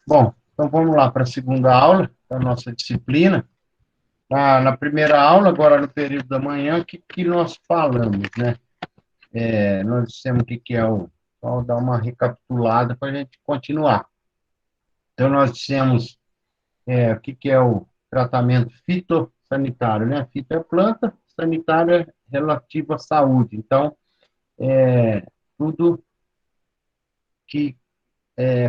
Bom, então vamos lá para a segunda aula da nossa disciplina. Na primeira aula, agora no período da manhã, o que nós falamos, né? Nós dissemos o que é o... Vou dar uma recapitulada para a gente continuar. Então, nós dissemos o que é o tratamento fitossanitário, né? Fito é planta, sanitário é relativo à saúde. Então, tudo que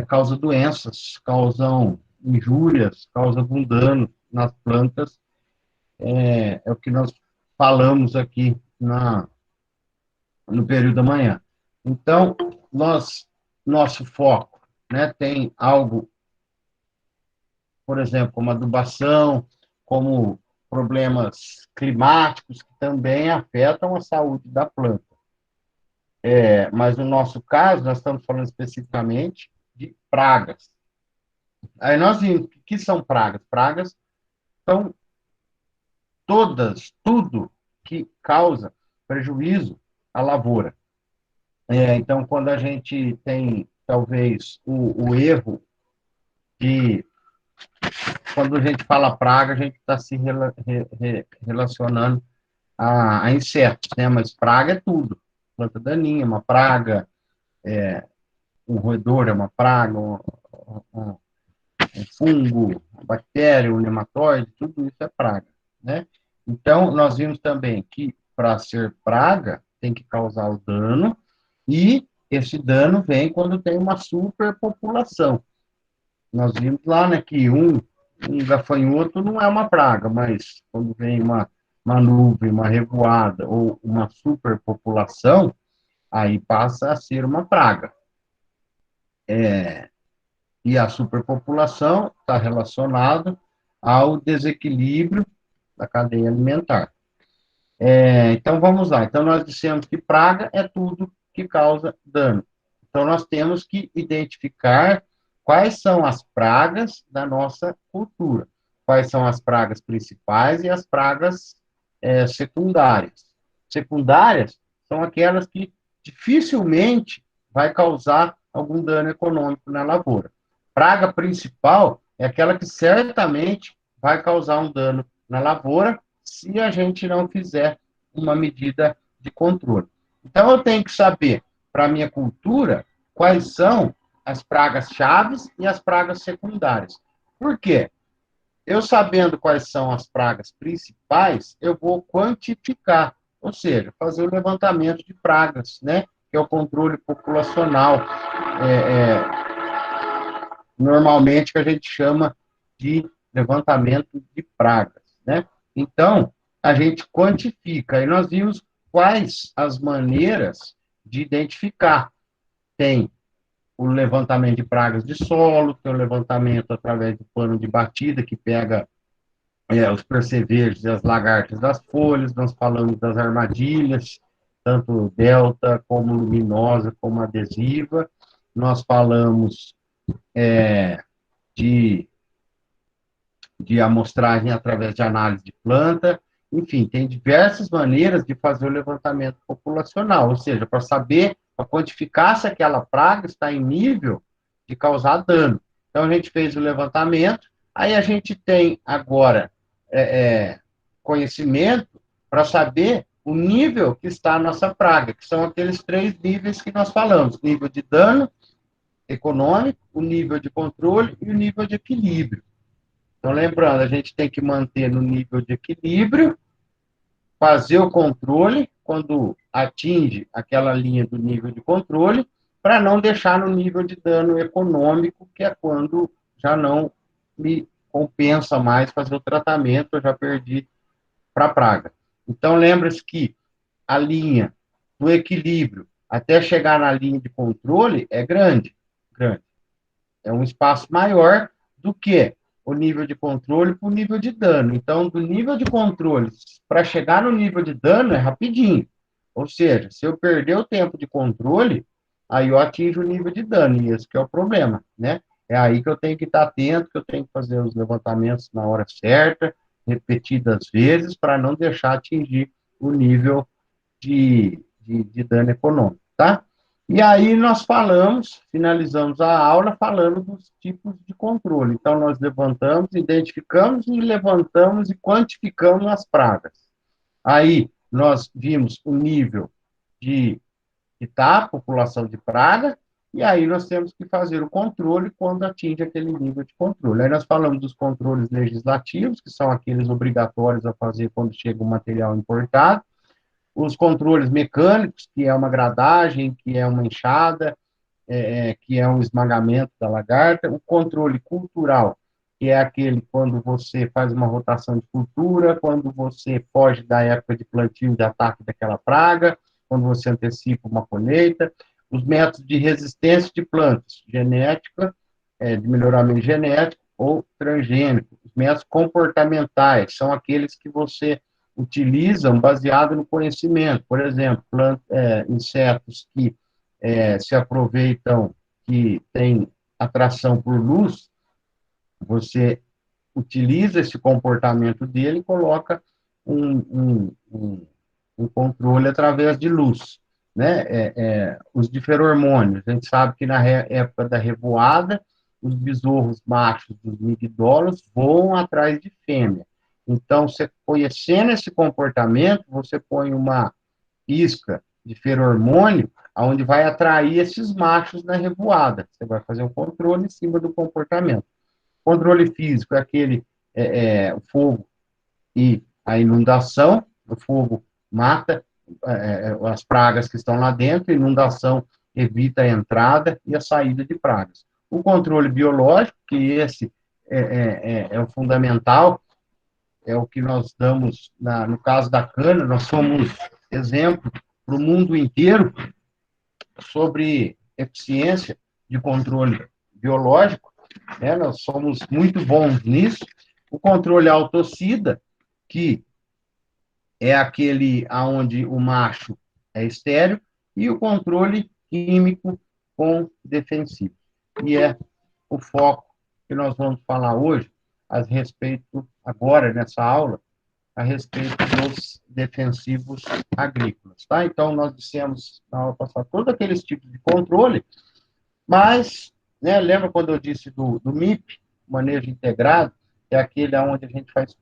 causa doenças, causam injúrias, causa algum dano nas plantas, é o que nós falamos aqui no período da manhã. Então, nosso foco, né, tem algo, por exemplo, como adubação, como problemas climáticos que também afetam a saúde da planta. Mas no nosso caso, nós estamos falando especificamente de pragas. Aí nós vimos que são pragas. Pragas são tudo que causa prejuízo à lavoura. Então, quando a gente tem, talvez, o erro de... Quando a gente fala praga, a gente está se relacionando a insetos, né? Mas praga é tudo. Planta daninha é uma praga, um roedor é uma praga, um fungo, uma bactéria, um nematóide, tudo isso é praga, né? Então, nós vimos também que, para ser praga, tem que causar o dano, e esse dano vem quando tem uma superpopulação. Nós vimos lá, né, que um gafanhoto não é uma praga, mas quando vem uma nuvem, uma revoada ou uma superpopulação, aí passa a ser uma praga. E a superpopulação está relacionada ao desequilíbrio da cadeia alimentar. Então, vamos lá. Então, nós dissemos que praga é tudo que causa dano. Então, nós temos que identificar quais são as pragas da nossa cultura, quais são as pragas principais e as pragas secundárias. Secundárias são aquelas que dificilmente vai causar algum dano econômico na lavoura. Praga principal é aquela que certamente vai causar um dano na lavoura se a gente não fizer uma medida de controle. Então, eu tenho que saber, para a minha cultura, quais são as pragas chaves e as pragas secundárias. Por quê? Eu sabendo quais são as pragas principais, eu vou quantificar, ou seja, fazer o levantamento de pragas, né? Que é o controle populacional, normalmente que a gente chama de levantamento de pragas, né? Então, a gente quantifica, e nós vimos quais as maneiras de identificar. Tem o levantamento de pragas de solo, tem o levantamento através do pano de batida, que pega os percevejos e as lagartas das folhas, nós falamos das armadilhas, tanto delta como luminosa, como adesiva, nós falamos de, de amostragem através de análise de planta, enfim, tem diversas maneiras de fazer o levantamento populacional, ou seja, para saber, para quantificar se aquela praga está em nível de causar dano. Então, a gente fez o levantamento, aí a gente tem agora é, é, conhecimento para saber o nível que está a nossa praga, que são aqueles três níveis que nós falamos: nível de dano econômico, o nível de controle e o nível de equilíbrio. Então, lembrando, a gente tem que manter no nível de equilíbrio, fazer o controle quando atinge aquela linha do nível de controle, para não deixar no nível de dano econômico, que é quando já não me compensa mais fazer o tratamento, eu já perdi para a praga. Então, lembre-se que a linha do equilíbrio até chegar na linha de controle é grande, grande. É um espaço maior do que o nível de controle para o nível de dano. Então, do nível de controle para chegar no nível de dano é rapidinho. Ou seja, se eu perder o tempo de controle, aí eu atinjo o nível de dano, e esse que é o problema, né? É aí que eu tenho que estar atento, que eu tenho que fazer os levantamentos na hora certa, repetidas vezes, para não deixar atingir o nível de dano econômico, tá? E aí nós falamos, finalizamos a aula falando dos tipos de controle. Então, nós levantamos, identificamos e levantamos e quantificamos as pragas. Aí, nós vimos o nível de que está a população de praga, e aí nós temos que fazer o controle quando atinge aquele nível de controle. Aí nós falamos dos controles legislativos, que são aqueles obrigatórios a fazer quando chega o material importado, os controles mecânicos, que é uma gradagem, que é uma enxada, que é um esmagamento da lagarta, o controle cultural, que é aquele quando você faz uma rotação de cultura, quando você foge da época de plantio de ataque daquela praga, quando você antecipa uma colheita, os métodos de resistência de plantas, genética, de melhoramento genético ou transgênico, os métodos comportamentais, são aqueles que você utilizam baseado no conhecimento, por exemplo, insetos que se aproveitam, que tem atração por luz, você utiliza esse comportamento dele e coloca um controle através de luz. Né? Os de feromônios, a gente sabe que na época da revoada, os besouros machos dos migdolos voam atrás de fêmea. Então, você conhecendo esse comportamento, você põe uma isca de feromônio, onde vai atrair esses machos na revoada. Você vai fazer um controle em cima do comportamento. Controle físico é aquele, o fogo e a inundação, o fogo mata as pragas que estão lá dentro, a inundação evita a entrada e a saída de pragas. O controle biológico, que esse é o fundamental, é o que nós damos, no caso da cana, nós somos exemplo para o mundo inteiro sobre eficiência de controle biológico, né? Nós somos muito bons nisso. O controle autocida, que é aquele onde o macho é estéril, e o controle químico com defensivo. E é o foco que nós vamos falar hoje, a respeito, agora, nessa aula, a respeito dos defensivos agrícolas. Tá? Então, nós dissemos na aula passada todos aqueles tipos de controle, mas, né, lembra quando eu disse do MIP, manejo integrado, que é aquele onde a gente faz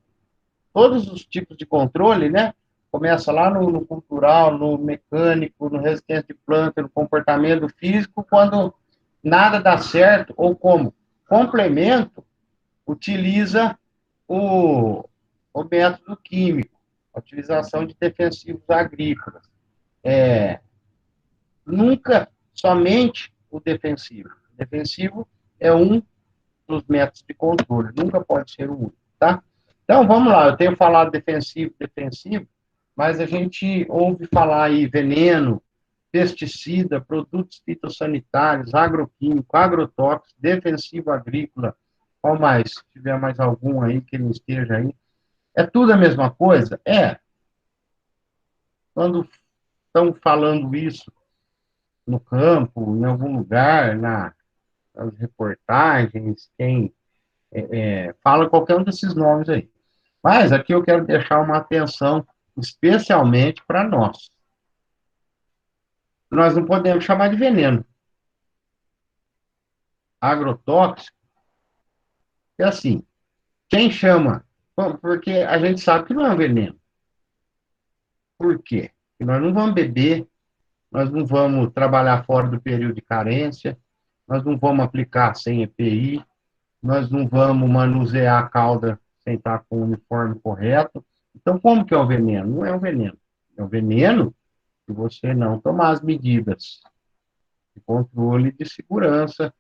todos os tipos de controle, né? Começa lá no cultural, no mecânico, no resistência de planta, no comportamento físico, quando nada dá certo, ou como complemento, utiliza o, o método químico, a utilização de defensivos agrícolas. Nunca somente o defensivo. O defensivo é um dos métodos de controle, nunca pode ser o único, tá? Então, vamos lá, eu tenho falado defensivo, defensivo, mas a gente ouve falar aí veneno, pesticida, produtos fitossanitários, agroquímico, agrotóxico, defensivo agrícola, qual mais? Se tiver mais algum aí que não esteja aí. É tudo a mesma coisa? Quando estão falando isso no campo, em algum lugar, nas reportagens, quem fala qualquer um desses nomes aí. Mas aqui eu quero deixar uma atenção especialmente para nós. Nós não podemos chamar de veneno. Agrotóxico é assim, quem chama? Porque a gente sabe que não é um veneno. Por quê? Porque nós não vamos beber, nós não vamos trabalhar fora do período de carência, nós não vamos aplicar sem EPI, nós não vamos manusear a cauda sem estar com o uniforme correto. Então, como que é o veneno? Não é um veneno. É um veneno se você não tomar as medidas de controle de segurança,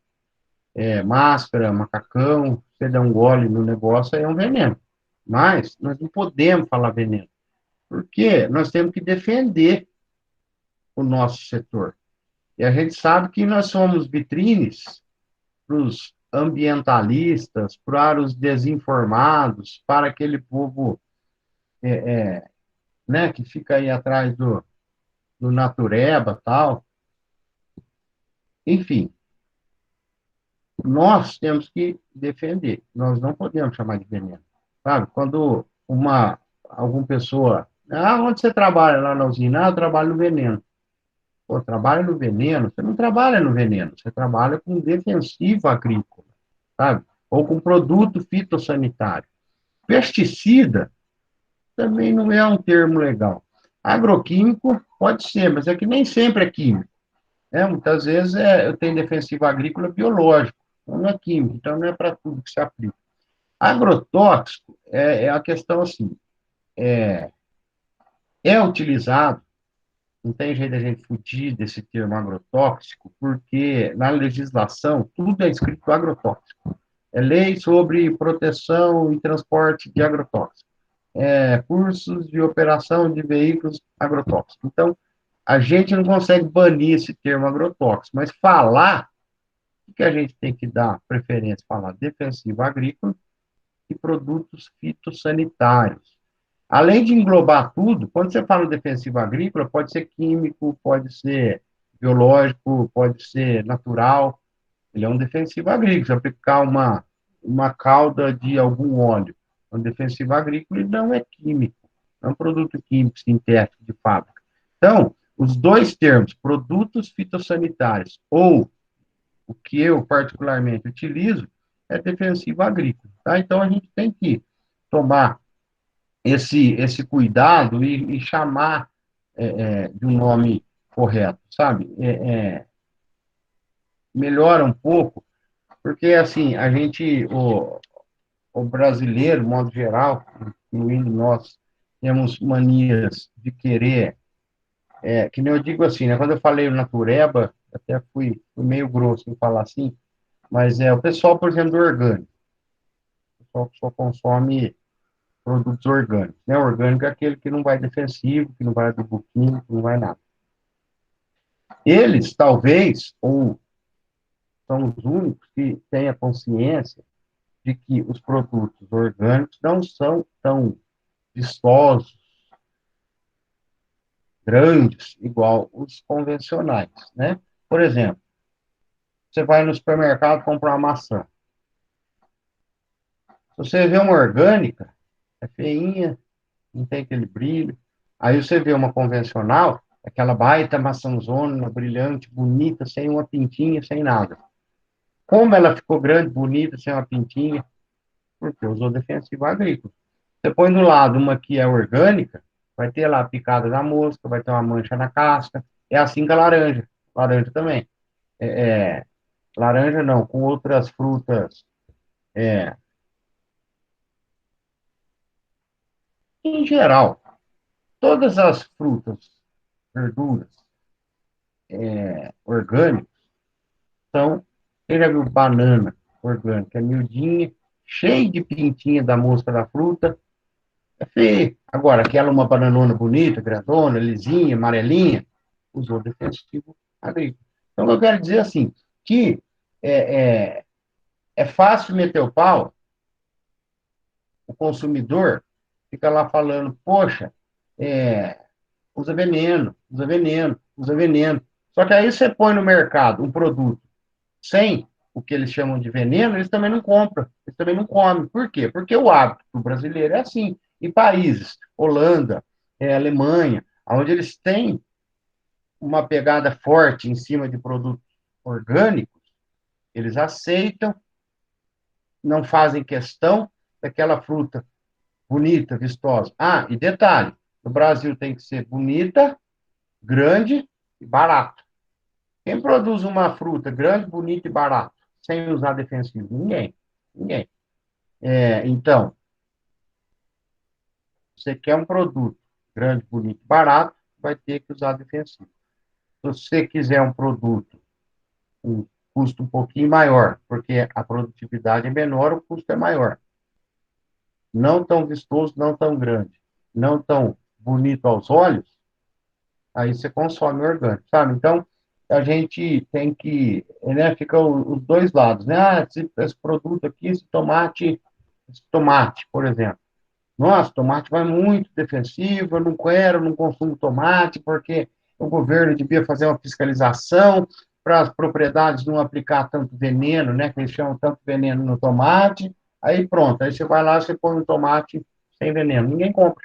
máscara, macacão, você dá um gole no negócio, aí é um veneno. Mas nós não podemos falar veneno, porque nós temos que defender o nosso setor. E a gente sabe que nós somos vitrines para os ambientalistas, para os desinformados, para aquele povo né, que fica aí atrás do natureba tal. Enfim, nós temos que defender. Nós não podemos chamar de veneno. Sabe? Quando alguma pessoa... onde você trabalha lá na usina? Eu trabalho no veneno. Pô, trabalha no veneno, você não trabalha no veneno, você trabalha com defensivo agrícola, sabe? Ou com produto fitossanitário. Pesticida também não é um termo legal. Agroquímico pode ser, mas é que nem sempre é químico. Né? Muitas vezes eu tenho defensivo agrícola biológico, então não é químico, então não é para tudo que se aplica. Agrotóxico é a questão assim, é utilizado, não tem jeito de a gente fugir desse termo agrotóxico, porque na legislação tudo é escrito agrotóxico. É lei sobre proteção e transporte de agrotóxicos. Cursos de operação de veículos agrotóxicos. Então, a gente não consegue banir esse termo agrotóxico, mas falar, o que a gente tem que dar preferência? Falar defensivo agrícola e produtos fitossanitários. Além de englobar tudo, quando você fala defensivo agrícola, pode ser químico, pode ser biológico, pode ser natural. Ele é um defensivo agrícola. Se aplicar uma calda de algum óleo, é um defensivo agrícola e não é químico. Não é um produto químico sintético de fábrica. Então, os dois termos, produtos fitossanitários ou o que eu particularmente utilizo, é defensivo agrícola. Tá? Então, a gente tem que tomar esse cuidado e chamar de um nome correto, sabe? Melhora um pouco, porque, assim, o brasileiro, de modo geral, incluindo nós, temos manias de querer, que nem eu digo assim, né? Quando eu falei natureba, até fui meio grosso em falar assim, mas o pessoal, por exemplo, do orgânico, o pessoal que só consome produtos orgânicos, né? Orgânico é aquele que não vai defensivo, que não vai aduboquímico, que não vai nada. Eles, talvez, ou são os únicos que têm a consciência de que os produtos orgânicos não são tão vistosos, grandes, igual os convencionais, né? Por exemplo, você vai no supermercado comprar uma maçã. Se você vê uma orgânica, é feinha, não tem aquele brilho. Aí você vê uma convencional, aquela baita maçãzona, brilhante, bonita, sem uma pintinha, sem nada. Como ela ficou grande, bonita, sem uma pintinha? Porque usou defensivo agrícola. Você põe do lado uma que é orgânica, vai ter lá a picada da mosca, vai ter uma mancha na casca. É assim com a laranja. Laranja também. É, laranja não, com outras frutas. É, em geral, todas as frutas, verduras orgânicas são. Você já viu banana orgânica? É miudinha, cheia de pintinha da mosca da fruta. É feio. Agora, aquela uma bananona bonita, grandona, lisinha, amarelinha, usou defensivo agrícola. Então, eu quero dizer assim, que é, é, é fácil meter o pau, o consumidor fica lá falando, poxa, é, usa veneno, usa veneno, usa veneno. Só que aí você põe no mercado um produto sem o que eles chamam de veneno, eles também não compram, eles também não comem. Por quê? Porque o hábito do brasileiro é assim. Em países, Holanda, Alemanha, onde eles têm uma pegada forte em cima de produtos orgânicos, eles aceitam, não fazem questão daquela fruta bonita, vistosa. Ah, e detalhe, no Brasil tem que ser bonita, grande e barato. Quem produz uma fruta grande, bonita e barata, sem usar defensivo? Ninguém. Ninguém. Então, você quer um produto grande, bonito e barato, vai ter que usar defensivo. Se você quiser um produto com um custo um pouquinho maior, porque a produtividade é menor, o custo é maior. Não tão vistoso, não tão grande, não tão bonito aos olhos, aí você consome orgânico, sabe? Então, a gente tem que, né, fica os dois lados, né? Ah, esse produto aqui, esse tomate, por exemplo. Nossa, tomate vai muito defensivo, eu não quero, não consumo tomate, porque o governo devia fazer uma fiscalização para as propriedades não aplicar tanto veneno, né? Que eles chamam tanto veneno no tomate. Aí pronto, aí você vai lá, você põe um tomate sem veneno. Ninguém compra.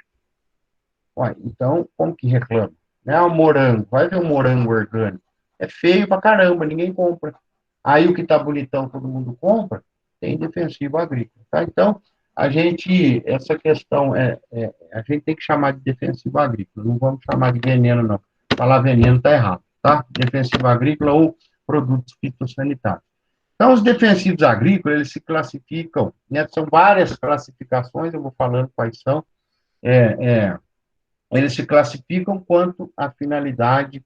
Ué, então, como que reclama? né? O morango, vai ver um morango orgânico. É feio pra caramba, ninguém compra. Aí o que tá bonitão, todo mundo compra, tem defensivo agrícola, tá? Então, essa questão a gente tem que chamar de defensivo agrícola, não vamos chamar de veneno, não. Falar veneno tá errado, tá? Defensivo agrícola ou produtos fitossanitários. Então, os defensivos agrícolas, eles se classificam, né? São várias classificações, eu vou falando quais são, é, é, eles se classificam quanto à finalidade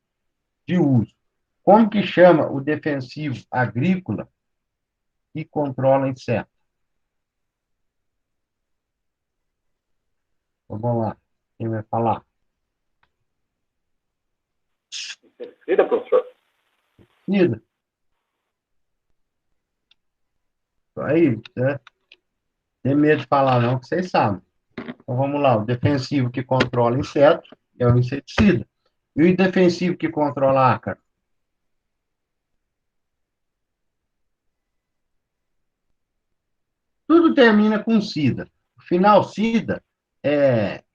de uso. Como que chama o defensivo agrícola que controla insetos? Então, vamos lá, quem vai falar? Inseticida, professor? Nida. Aí, né? Tem medo de falar não, que vocês sabem. Então vamos lá, o defensivo que controla insetos é o inseticida. E o defensivo que controla ácaro? Tudo termina com sida. O final sida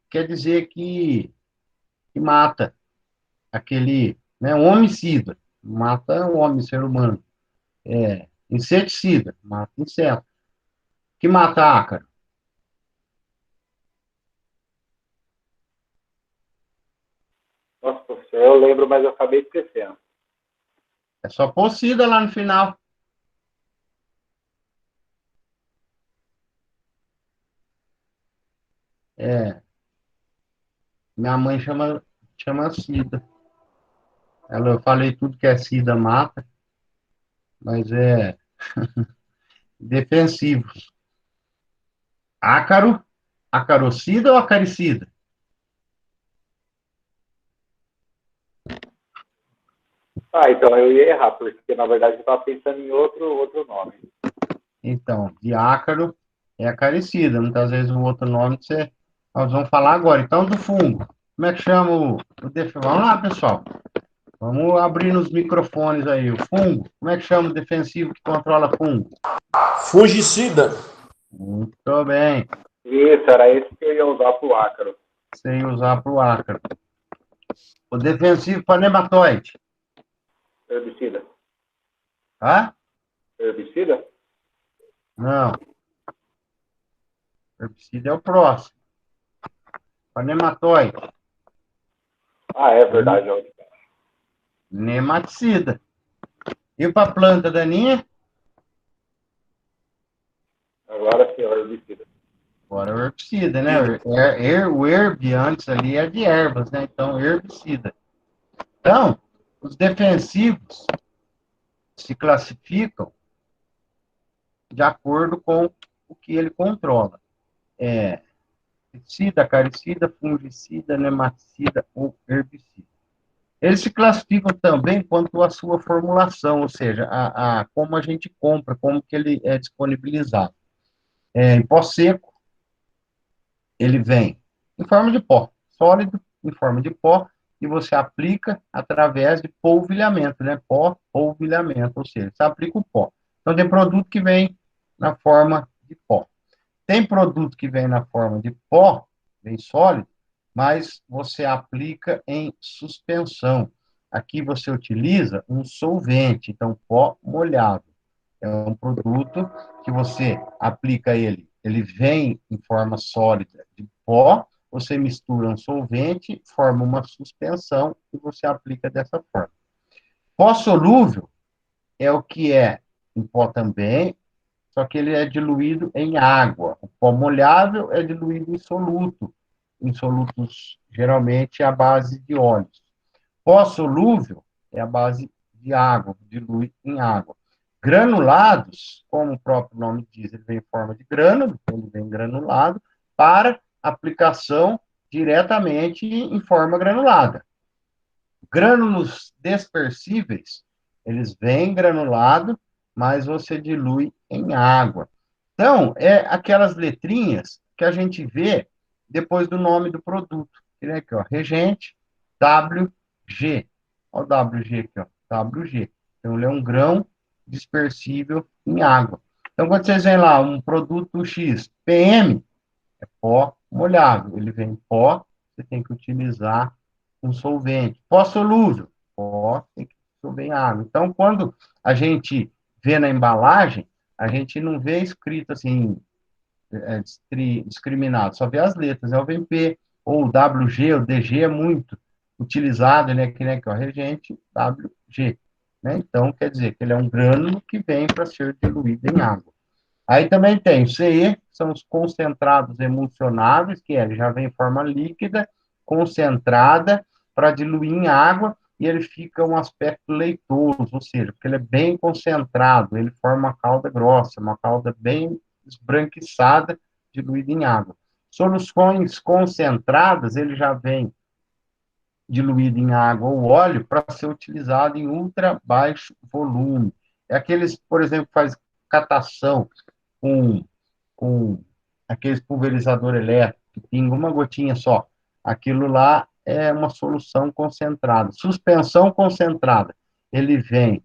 quer dizer que mata aquele, né, um homicida, mata o homem, ser humano. Inseticida, mata inseto. Que mata ácaro? Nossa, professor, eu lembro, mas eu acabei esquecendo. É só pôr sida lá no final. É, minha mãe chama sida. Eu falei tudo que é sida mata, mas é defensivo. Ácaro, acarocida ou acaricida? Ah, então eu ia errar, porque na verdade eu estava pensando em outro nome. Então, de ácaro é acaricida. Muitas vezes o outro nome nós vamos falar agora. Então, do fungo. Como é que chama Vamos lá, pessoal. Vamos abrir os microfones aí. O fungo. Como é que chama o defensivo que controla fungo? Fungicida. Muito bem. Isso, era esse que eu ia usar para o ácaro. Sem usar para o ácaro. O defensivo para nematóide. Herbicida. Tá? Herbicida? Não. Herbicida é o próximo. Para nematóide. Ah, é verdade. Nematicida. E para planta daninha? Agora sim, é o herbicida. Agora o herbicida, né? O herb antes ali é de ervas, né? Então, herbicida. Então, os defensivos se classificam de acordo com o que ele controla. Pesticida, acaricida, fungicida, nematicida ou herbicida. Eles se classificam também quanto à sua formulação, ou seja, como a gente compra, como que ele é disponibilizado. Em pó seco, ele vem em forma de pó, sólido, em forma de pó, e você aplica através de polvilhamento, né? Pó, polvilhamento, ou seja, você aplica o pó. Então, tem produto que vem na forma de pó. Tem produto que vem na forma de pó, vem sólido, mas você aplica em suspensão. Aqui você utiliza um solvente, então pó molhado. É um produto que você aplica ele vem em forma sólida de pó, você mistura um solvente, forma uma suspensão e você aplica dessa forma. Pó solúvel é o que é em pó também, só que ele é diluído em água. O pó molhável é diluído em solutos geralmente à base de óleos. Pó solúvel é a base de água, dilui em água. Granulados, como o próprio nome diz, ele vem em forma de grânulo, ele vem granulado, para aplicação diretamente em forma granulada. Grânulos dispersíveis, eles vêm granulado, mas você dilui em água. Então, é aquelas letrinhas que a gente vê depois do nome do produto. Tem aqui, ó, regente, WG. Olha o WG aqui, ó, WG. Então, ele é um grão dispersível em água. Então, quando vocês veem lá um produto X, PM, é pó molhável. Ele vem em pó, você tem que utilizar um solvente. Pó solúvel, pó tem que dissolver em água. Então, quando a gente vê na embalagem, a gente não vê escrito assim, discriminado, só vê as letras, é o VP, ou o WG, o DG é muito utilizado, né, que é o reagente WG. Né? Então, quer dizer que ele é um grânulo que vem para ser diluído em água. Aí também tem o CE, que são os concentrados emulsionáveis, que já vem em forma líquida, concentrada, para diluir em água, e ele fica um aspecto leitoso, ou seja, porque ele é bem concentrado, ele forma uma calda grossa, uma calda bem esbranquiçada, diluída em água. Soluções concentradas, ele já vem diluído em água ou óleo para ser utilizado em ultra baixo volume. É aqueles, por exemplo, que faz catação com, com aqueles pulverizador elétrico, que pinga uma gotinha só. Aquilo lá é uma solução concentrada. Suspensão concentrada. Ele vem,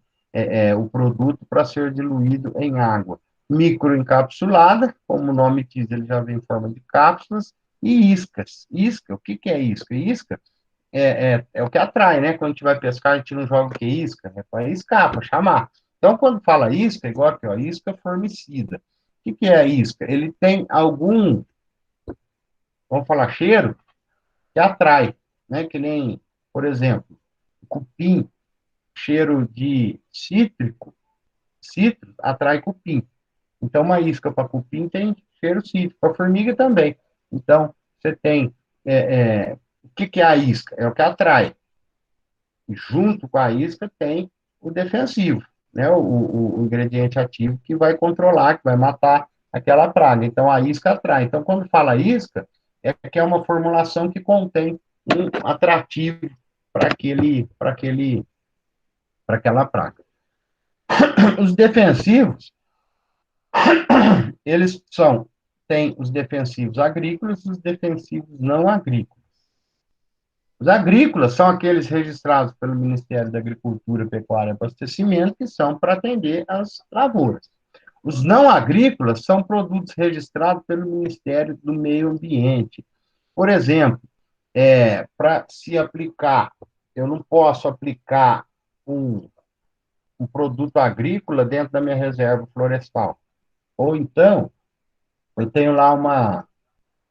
o produto para ser diluído em água. Microencapsulada, como o nome diz, ele já vem em forma de cápsulas, e iscas. Isca, o que é isca? Isca é o que atrai, né? Quando a gente vai pescar, a gente não joga o que? Isca, é para iscar, para chamar. Então, quando fala isca, igual aqui, ó, isca formicida. O que é a isca? Ele tem algum, vamos falar, cheiro que atrai, né? Que nem, por exemplo, cupim, cheiro de citros atrai cupim. Então, uma isca para cupim tem cheiro cítrico, para formiga também. Então, você tem, o que é a isca? É o que atrai. E junto com a isca tem o defensivo, né? O ingrediente ativo que vai controlar, que vai matar aquela praga. Então, a isca atrai. Então, quando fala isca, é que é uma formulação que contém um atrativo para aquela praga. Os defensivos, eles tem os defensivos agrícolas e os defensivos não agrícolas. Os agrícolas são aqueles registrados pelo Ministério da Agricultura, Pecuária e Abastecimento, que são para atender as lavouras. Os não agrícolas são produtos registrados pelo Ministério do Meio Ambiente. Por exemplo, para se aplicar, eu não posso aplicar um produto agrícola dentro da minha reserva florestal. Ou então, eu tenho lá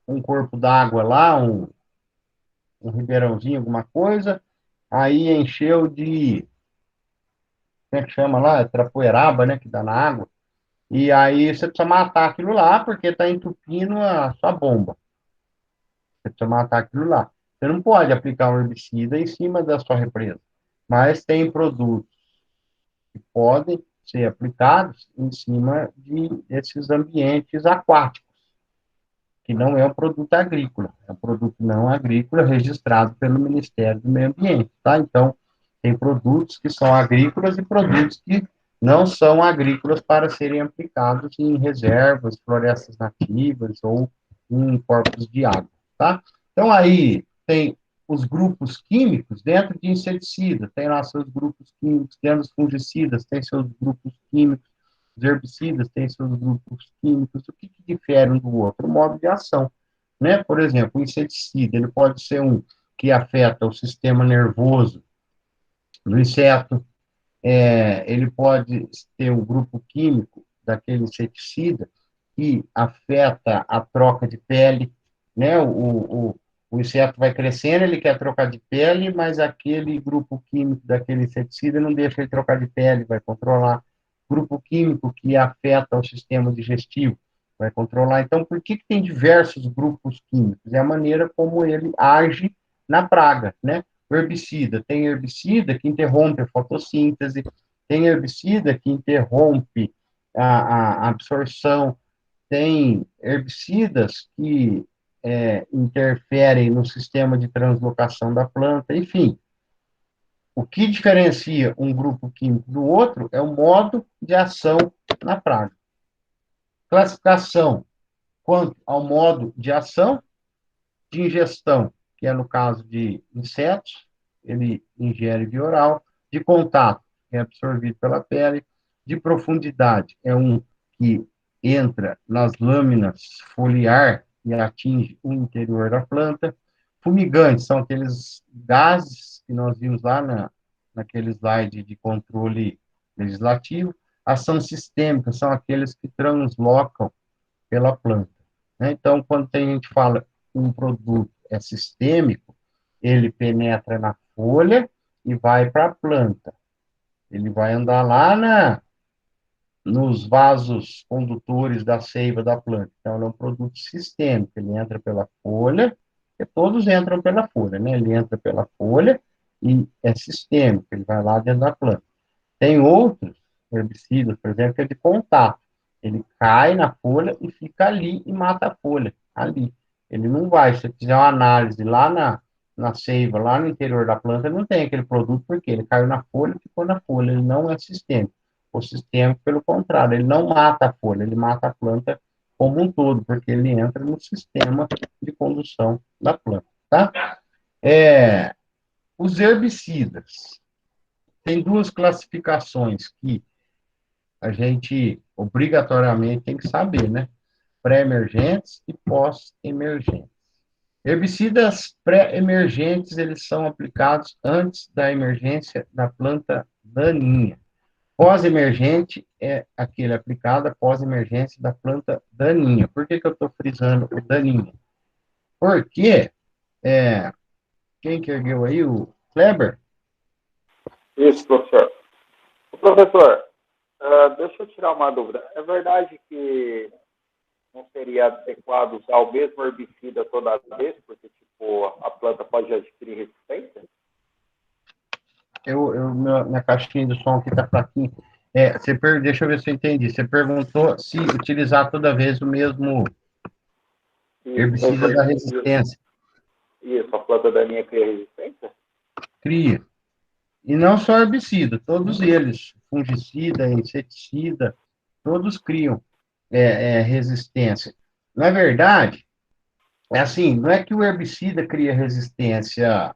um corpo d'água lá, um ribeirãozinho, alguma coisa, aí encheu de, como é que chama lá? Trapoeraba, né, que dá na água. E aí você precisa matar aquilo lá, porque está entupindo a sua bomba. Você precisa matar aquilo lá. Você não pode aplicar um herbicida em cima da sua represa. Mas tem produtos que podem ser aplicados em cima desses ambientes aquáticos, que não é um produto agrícola, é um produto não agrícola registrado pelo Ministério do Meio Ambiente, tá? Então, tem produtos que são agrícolas e produtos que não são agrícolas para serem aplicados em reservas, florestas nativas ou em corpos de água, tá? Então, aí tem os grupos químicos dentro de inseticidas, tem lá seus grupos químicos, dentro dos fungicidas, tem seus grupos químicos, os herbicidas têm seus grupos químicos. O que difere um do outro? O modo de ação. Né? Por exemplo, o inseticida, ele pode ser um que afeta o sistema nervoso do inseto, ele pode ter um grupo químico daquele inseticida que afeta a troca de pele, né? O inseto vai crescendo, ele quer trocar de pele, mas aquele grupo químico daquele inseticida não deixa ele trocar de pele, vai controlar. Grupo químico que afeta o sistema digestivo, vai controlar. Então, por que tem diversos grupos químicos? É a maneira como ele age na praga, né? O herbicida, tem herbicida que interrompe a fotossíntese, tem herbicida que interrompe a absorção, tem herbicidas que interferem no sistema de translocação da planta, enfim. O que diferencia um grupo químico do outro é o modo de ação na praga. Classificação quanto ao modo de ação, de ingestão, que é no caso de insetos, ele ingere via oral, de contato, é absorvido pela pele, de profundidade, é um que entra nas lâminas foliar e atinge o interior da planta, Fumigantes são aqueles gases que nós vimos lá naquele slide de controle legislativo. Ação sistêmica são aqueles que translocam pela planta, né? Então, quando a gente fala que um produto é sistêmico, ele penetra na folha e vai para a planta. Ele vai andar lá nos vasos condutores da seiva da planta. Então, ele é um produto sistêmico. Ele entra pela folha, e todos entram pela folha, né? Ele entra pela folha e é sistêmico. Ele vai lá dentro da planta. Tem outros herbicidas, por exemplo, que é de contato. Ele cai na folha e fica ali e mata a folha, ali. Ele não vai. Se você fizer uma análise lá na seiva, lá no interior da planta, não tem aquele produto, porque ele caiu na folha e ficou na folha. Ele não é sistêmico. O sistêmico, pelo contrário, ele não mata a folha, ele mata a planta como um todo, porque ele entra no sistema de condução da planta, tá? Os herbicidas. Tem duas classificações que a gente obrigatoriamente tem que saber, né? Pré-emergentes e pós-emergentes. Herbicidas pré-emergentes, eles são aplicados antes da emergência da planta daninha. Pós-emergente é aquele aplicado após emergência da planta daninha. Por que eu estou frisando o daninha? Porque, quem que ergueu aí? O Kleber? Isso, professor. Professor, deixa eu tirar uma dúvida. É verdade que não seria adequado usar o mesmo herbicida toda vez, porque tipo, a planta pode adquirir resistência? Minha caixinha de som aqui está fraquinha. Deixa eu ver se eu entendi. Você perguntou se utilizar toda vez o mesmo herbicida da resistência. Isso, a planta daninha cria resistência? Cria. E não só herbicida, todos eles, fungicida, inseticida, todos criam resistência. Na verdade, é assim, não é que o herbicida cria resistência,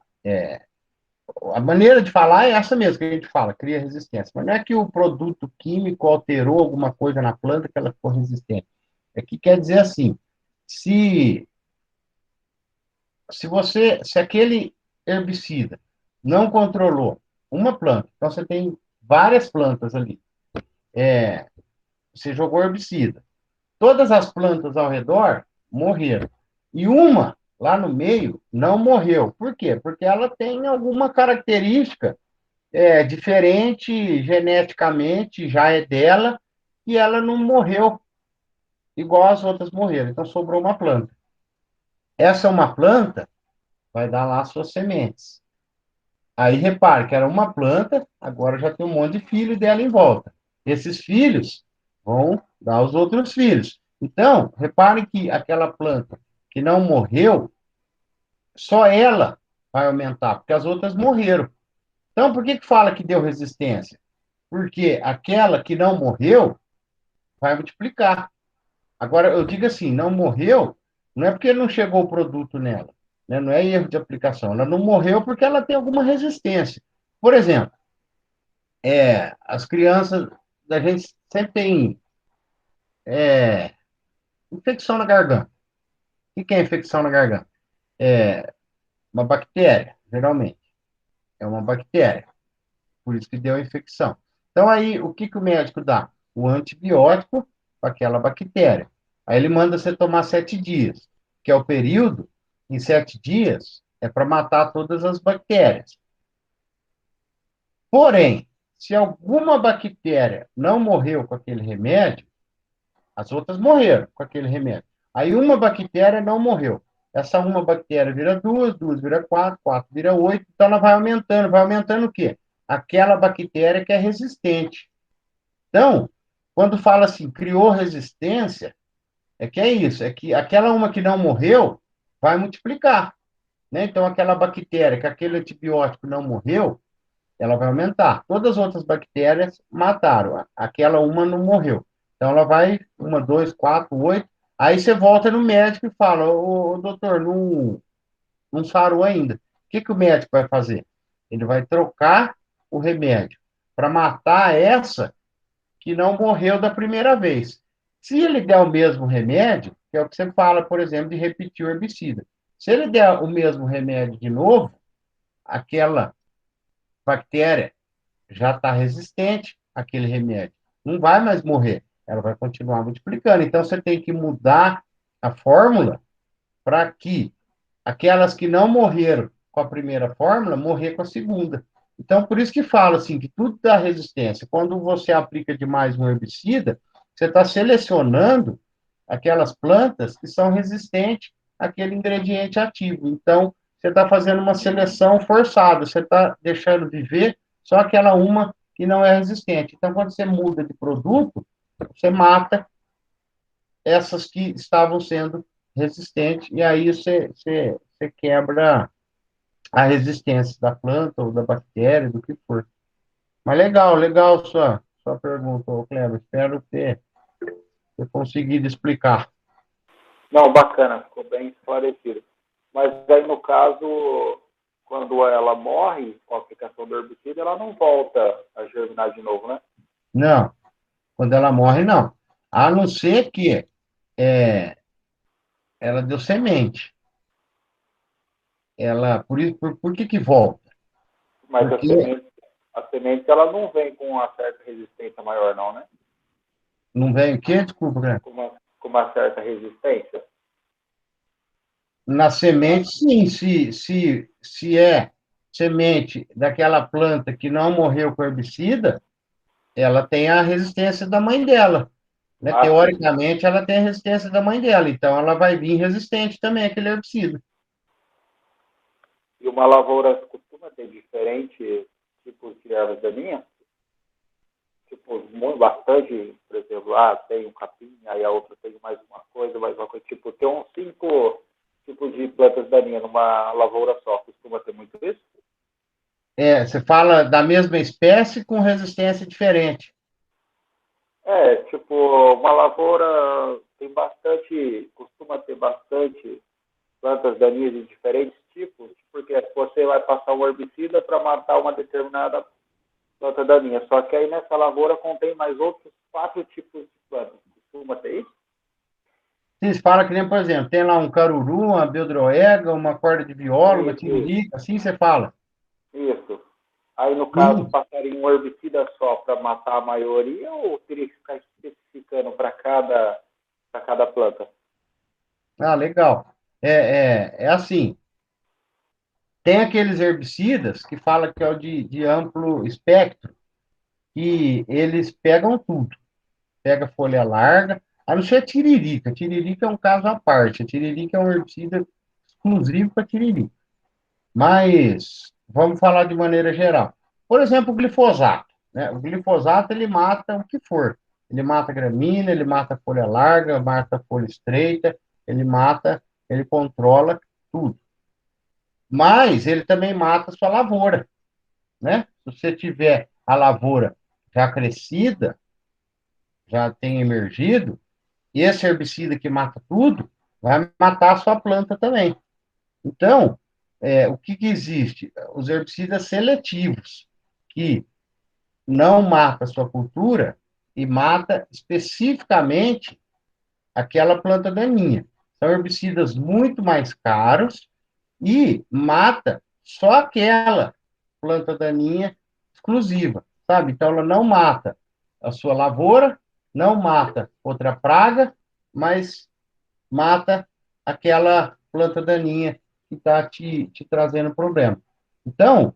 a maneira de falar é essa mesmo que a gente fala, cria resistência, mas não é que o produto químico alterou alguma coisa na planta que ela ficou resistente. É que quer dizer assim, se aquele herbicida não controlou uma planta, então você tem várias plantas ali, você jogou herbicida, todas as plantas ao redor morreram, e uma lá no meio não morreu. Por quê? Porque ela tem alguma característica diferente geneticamente, já é dela, e ela não morreu igual as outras morreram. Então sobrou uma planta. Essa é uma planta, vai dar lá suas sementes. Aí repare que era uma planta, agora já tem um monte de filho dela em volta. Esses filhos vão dar os outros filhos. Então, repare que aquela planta que não morreu, só ela vai aumentar, porque as outras morreram. Então, por que fala que deu resistência? Porque aquela que não morreu vai multiplicar. Agora, eu digo assim, não morreu, não é porque não chegou o produto nela, né? Não é erro de aplicação. Ela não morreu porque ela tem alguma resistência. Por exemplo, as crianças, a gente sempre tem infecção na garganta. O que é infecção na garganta? É uma bactéria, geralmente. É uma bactéria. Por isso que deu a infecção. Então, aí, o que o médico dá? O antibiótico para aquela bactéria. Aí ele manda você tomar 7 dias, que é o período, em 7 dias, é para matar todas as bactérias. Porém, se alguma bactéria não morreu com aquele remédio, as outras morreram com aquele remédio. Aí uma bactéria não morreu. Essa uma bactéria vira duas, duas vira quatro, quatro vira oito, então ela vai aumentando. Vai aumentando o quê? Aquela bactéria que é resistente. Então, quando fala assim, criou resistência, é que é isso, é que aquela uma que não morreu vai multiplicar, né? Então, aquela bactéria que aquele antibiótico não morreu, ela vai aumentar. Todas as outras bactérias mataram, aquela uma não morreu. Então, ela vai, uma, dois, quatro, oito, aí você volta no médico e fala, ô doutor, não sarou ainda. O que o médico vai fazer? Ele vai trocar o remédio para matar essa que não morreu da primeira vez. Se ele der o mesmo remédio, que é o que você fala, por exemplo, de repetir o herbicida. Se ele der o mesmo remédio de novo, aquela bactéria já está resistente àquele remédio. Não vai mais morrer, ela vai continuar multiplicando. Então, você tem que mudar a fórmula para que aquelas que não morreram com a primeira fórmula, morrer com a segunda. Então, por isso que falo assim, que tudo dá resistência. Quando você aplica demais um herbicida, você está selecionando aquelas plantas que são resistentes àquele ingrediente ativo. Então, você está fazendo uma seleção forçada, você está deixando viver só aquela uma que não é resistente. Então, quando você muda de produto, você mata essas que estavam sendo resistentes, e aí você quebra a resistência da planta ou da bactéria, do que for. Mas legal, legal sua pergunta, Cleber. Espero ter conseguido explicar. Não, bacana, ficou bem esclarecido. Mas aí, no caso, quando ela morre com a aplicação do herbicida, ela não volta a germinar de novo, né? Não, quando ela morre, não. A não ser que ela deu semente. Por que volta? Mas Porque a semente ela não vem com uma certa resistência maior, não, né? não vem o quê? Desculpa, Grande. Com uma certa resistência. Na semente, sim, se é semente daquela planta que não morreu com herbicida, ela tem a resistência da mãe dela. Né? Sim. Teoricamente, ela tem a resistência da mãe dela, então ela vai vir resistente também àquele herbicida. E uma lavoura costuma ter diferentes tipos de ervas daninhas? Tipo, bastante, por exemplo, tem um capim, aí a outra tem mais uma coisa, tipo, tem uns 5 tipos de plantas daninhas numa lavoura só. Costuma ter muito isso? Você fala da mesma espécie com resistência diferente. Tipo, uma lavoura costuma ter bastante plantas daninhas de diferentes tipos, porque você vai passar um herbicida para matar uma determinada planta daninha. Só que aí nessa lavoura contém mais outros 4 tipos de plantas. Costuma ter isso? Vocês falam que nem, por exemplo, tem lá um caruru, uma beldroega, uma corda de viola, uma Isso, tiririca, assim você fala. isso. Aí, no caso, Sim. passaria um herbicida só para matar a maioria ou teria que ficar especificando para cada planta? Ah, legal. É assim, tem aqueles herbicidas que fala que é o de amplo espectro, que eles pegam tudo. Pega folha larga, a não ser a tiririca. Tiririca é um caso à parte. A tiririca é um herbicida exclusivo para tiririca. Mas vamos falar de maneira geral. Por exemplo, o glifosato. Né? O glifosato ele mata o que for. Ele mata gramínea, ele mata folha larga, mata folha estreita, ele controla tudo. Mas ele também mata a sua lavoura. Né? Se você tiver a lavoura já crescida, já tem emergido, e esse herbicida que mata tudo vai matar a sua planta também. Então, o que existe? Os herbicidas seletivos, que não mata a sua cultura e mata especificamente aquela planta daninha. São herbicidas muito mais caros e mata só aquela planta daninha exclusiva, sabe? Então, ela não mata a sua lavoura, não mata outra praga, mas mata aquela planta daninha que está te trazendo problema. Então,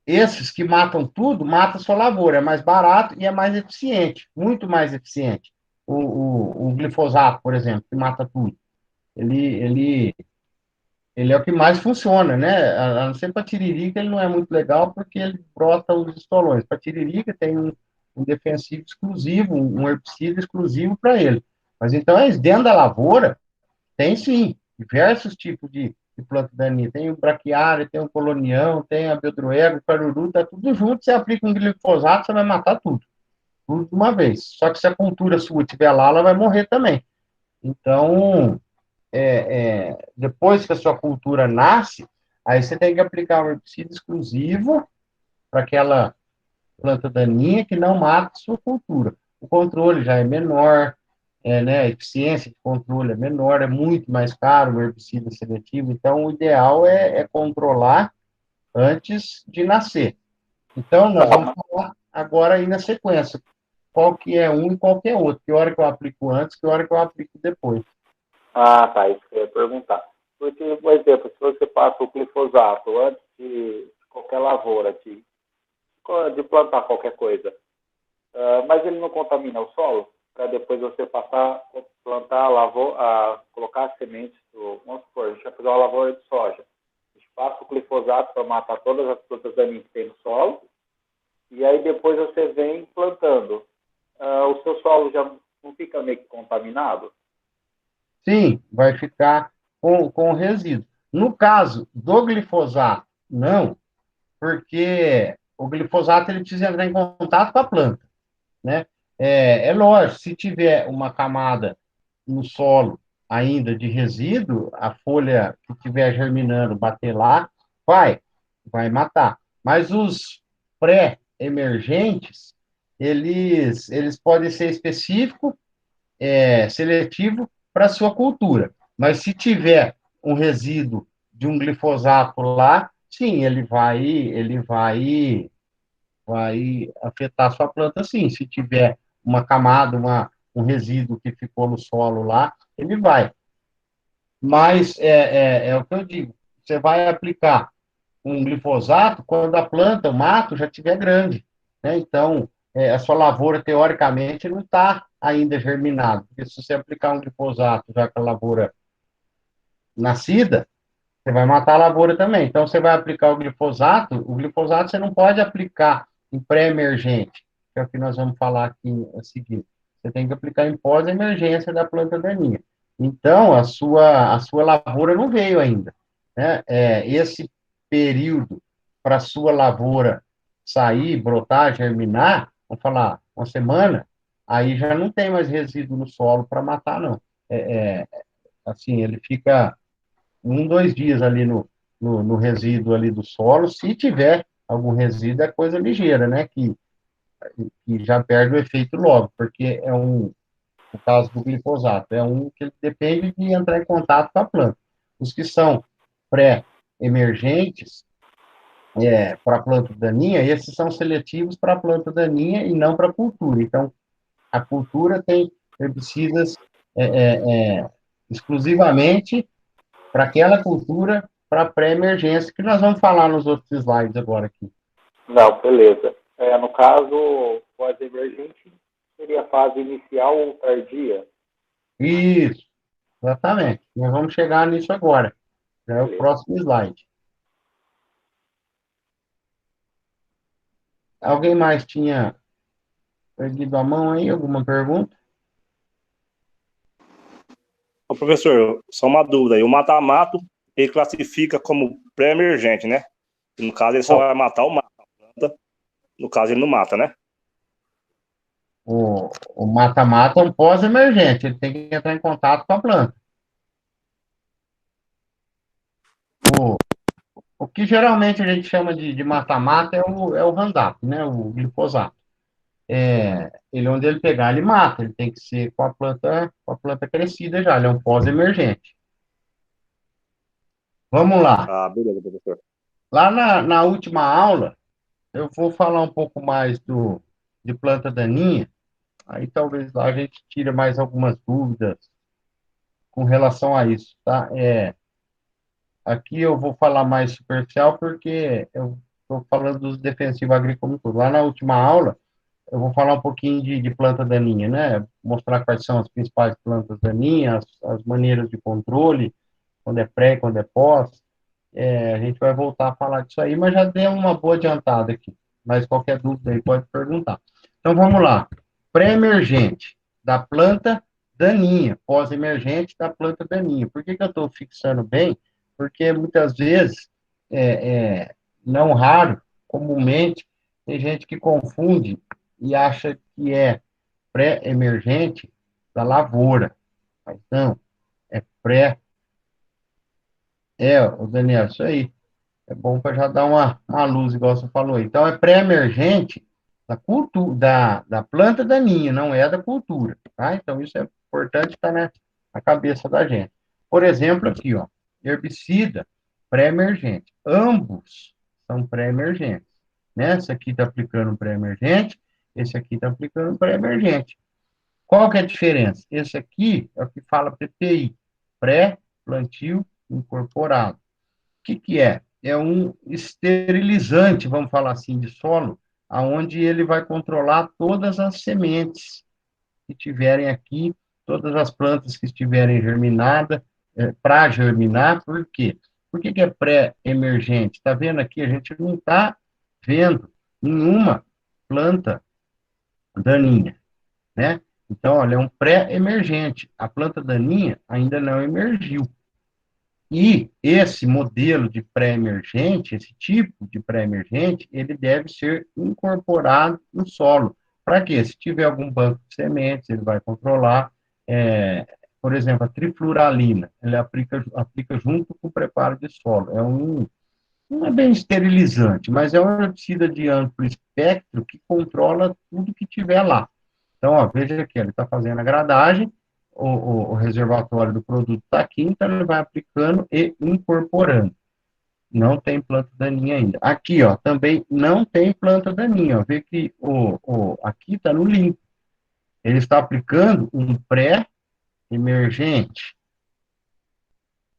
esses que matam tudo, matam a sua lavoura. É mais barato e é mais eficiente, muito mais eficiente. O glifosato, por exemplo, que mata tudo. Ele, ele é o que mais funciona, né? A não ser para tiririca, ele não é muito legal porque ele brota os estolões. Para tiririca tem um defensivo exclusivo, um herbicida exclusivo para ele. Mas então, dentro da lavoura, tem sim, diversos tipos de planta daninha. Tem o braquiária, tem o colonião, tem a beldroega, o caruru, tá tudo junto. Você aplica um glifosato, você vai matar tudo de uma vez. Só que se a cultura sua estiver lá, ela vai morrer também. Então, depois que a sua cultura nasce, aí você tem que aplicar um herbicida exclusivo para aquela planta daninha que não mata a sua cultura. O controle já é menor, né, a eficiência de controle é menor, é muito mais caro o herbicida seletivo, então o ideal é controlar antes de nascer. Então, nós vamos Tá, falar agora aí na sequência, qual que é um e qual que é outro, que hora que eu aplico antes, que hora que eu aplico depois. tá, isso que eu ia perguntar. Porque, por exemplo, se você passa o glifosato antes de qualquer lavoura, de plantar qualquer coisa, mas ele não contamina o solo, para depois você passar, plantar, colocar as sementes, vamos supor, a gente vai fazer uma lavoura de soja. A gente passa o glifosato para matar todas as plantas daninhas que tem no solo, e aí depois você vem plantando. O seu solo já não fica meio que contaminado? Sim, vai ficar com resíduo. No caso do glifosato, não, porque o glifosato ele precisa entrar em contato com a planta, né? É lógico, se tiver uma camada no solo ainda de resíduo, a folha que estiver germinando bater lá, vai matar. Mas os pré-emergentes, eles podem ser específicos, seletivo para a sua cultura. Mas se tiver um resíduo de um glifosato lá, sim, vai afetar a sua planta, sim. Se tiver uma camada, um resíduo que ficou no solo lá, ele vai. Mas é o que eu digo, você vai aplicar um glifosato quando a planta, o mato, já estiver grande, né? Então, a sua lavoura, teoricamente, não está ainda germinada, porque se você aplicar um glifosato já com a lavoura nascida, você vai matar a lavoura também. Então, você vai aplicar o glifosato você não pode aplicar em pré-emergente, que é o que nós vamos falar aqui a seguir. Você tem que aplicar em pós-emergência da planta daninha. Então, a sua lavoura não veio ainda, né? Esse período para a sua lavoura sair, brotar, germinar, vamos falar, uma semana, aí já não tem mais resíduo no solo para matar, não. Assim, ele fica 1, 2 dias ali no resíduo ali do solo, se tiver algum resíduo, é coisa ligeira, né, que já perde o efeito logo, porque no caso do glifosato, é um que depende de entrar em contato com a planta. Os que são pré-emergentes, para a planta daninha, esses são seletivos para a planta daninha e não para a cultura. Então, a cultura tem herbicidas é, é, exclusivamente para aquela cultura, para pré-emergência, que nós vamos falar nos outros slides agora aqui. Não, beleza. No caso, pós-emergente seria a fase inicial ou tardia? Isso, exatamente. Nós vamos chegar nisso agora. Já é o Beleza. próximo slide. Alguém mais tinha perdido a mão aí? Alguma pergunta? Ô, professor, só uma dúvida aí. O mata-mato, ele classifica como pré-emergente, né? No caso, ele só Bom, vai matar o mato. No caso, ele não mata, né? o mata-mata é um pós-emergente, ele tem que entrar em contato com a planta. O, o que geralmente a gente chama de mata-mata é o Roundup, né? O glifosato. Ele, onde ele pegar, ele mata. Ele tem que ser com a planta crescida já. Ele é um pós-emergente. Vamos lá. Ah, beleza, professor. Lá na última aula, eu vou falar um pouco mais de planta daninha. Aí talvez lá a gente tire mais algumas dúvidas com relação a isso, tá? Aqui eu vou falar mais superficial porque eu estou falando dos defensivos agrícolas. Lá na última aula, eu vou falar um pouquinho de planta daninha, né? Mostrar quais são as principais plantas daninhas, as maneiras de controle, quando é pré, quando é pós. A gente vai voltar a falar disso aí, mas já deu uma boa adiantada aqui. Mas qualquer dúvida aí pode perguntar. Então vamos lá. Pré-emergente da planta daninha, pós-emergente da planta daninha. Por que eu estou fixando bem? Porque muitas vezes, não raro, comumente, tem gente que confunde e acha que é pré-emergente da lavoura. Mas não, é pré. O Daniel, isso aí. É bom para já dar uma luz, igual você falou aí. Então, é pré-emergente da planta daninha, não é da cultura, tá? Então, isso é importante estar na cabeça da gente. Por exemplo, aqui, ó, herbicida pré-emergente. Ambos são pré-emergentes, né? Esse aqui está aplicando pré-emergente, esse aqui está aplicando pré-emergente. Qual que é a diferença? Esse aqui é o que fala PPI, pré-plantio incorporado. O que que é? É um esterilizante, vamos falar assim, de solo, aonde ele vai controlar todas as sementes que tiverem aqui, todas as plantas que estiverem germinadas, para germinar, por quê? Por que que é pré-emergente? Está vendo aqui? A gente não está vendo nenhuma planta daninha, né? Então, olha, é um pré-emergente. A planta daninha ainda não emergiu. E esse modelo de pré-emergente, esse tipo de pré-emergente, ele deve ser incorporado no solo. Para quê? Se tiver algum banco de sementes, ele vai controlar, por exemplo, a trifluralina, ele aplica junto com o preparo de solo. Não é bem esterilizante, mas é um herbicida de amplo espectro que controla tudo que tiver lá. Então, ó, veja aqui, ele está fazendo a gradagem, o reservatório do produto está aqui, então ele vai aplicando e incorporando. Não tem planta daninha ainda. Aqui, ó, também não tem planta daninha. Ó, vê que aqui está no limpo. Ele está aplicando um pré-emergente.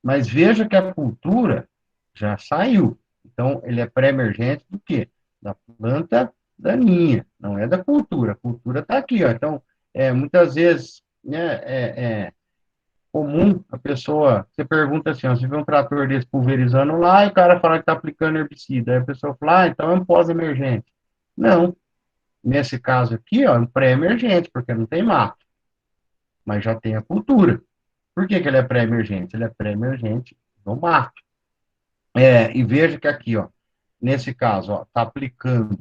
Mas veja que a cultura já saiu. Então, ele é pré-emergente do quê? Da planta daninha, não é da cultura. A cultura está aqui, ó. Então, muitas vezes, né, é comum a pessoa, você pergunta assim, ó, você vê um trator desse pulverizando lá e o cara fala que está aplicando herbicida. Aí a pessoa fala, então é um pós-emergente. Não. Nesse caso aqui, ó, é um pré-emergente, porque não tem mato, mas já tem a cultura. Por que que ele é pré-emergente? Ele é pré-emergente no mato. E veja que aqui, ó, nesse caso, ó, está aplicando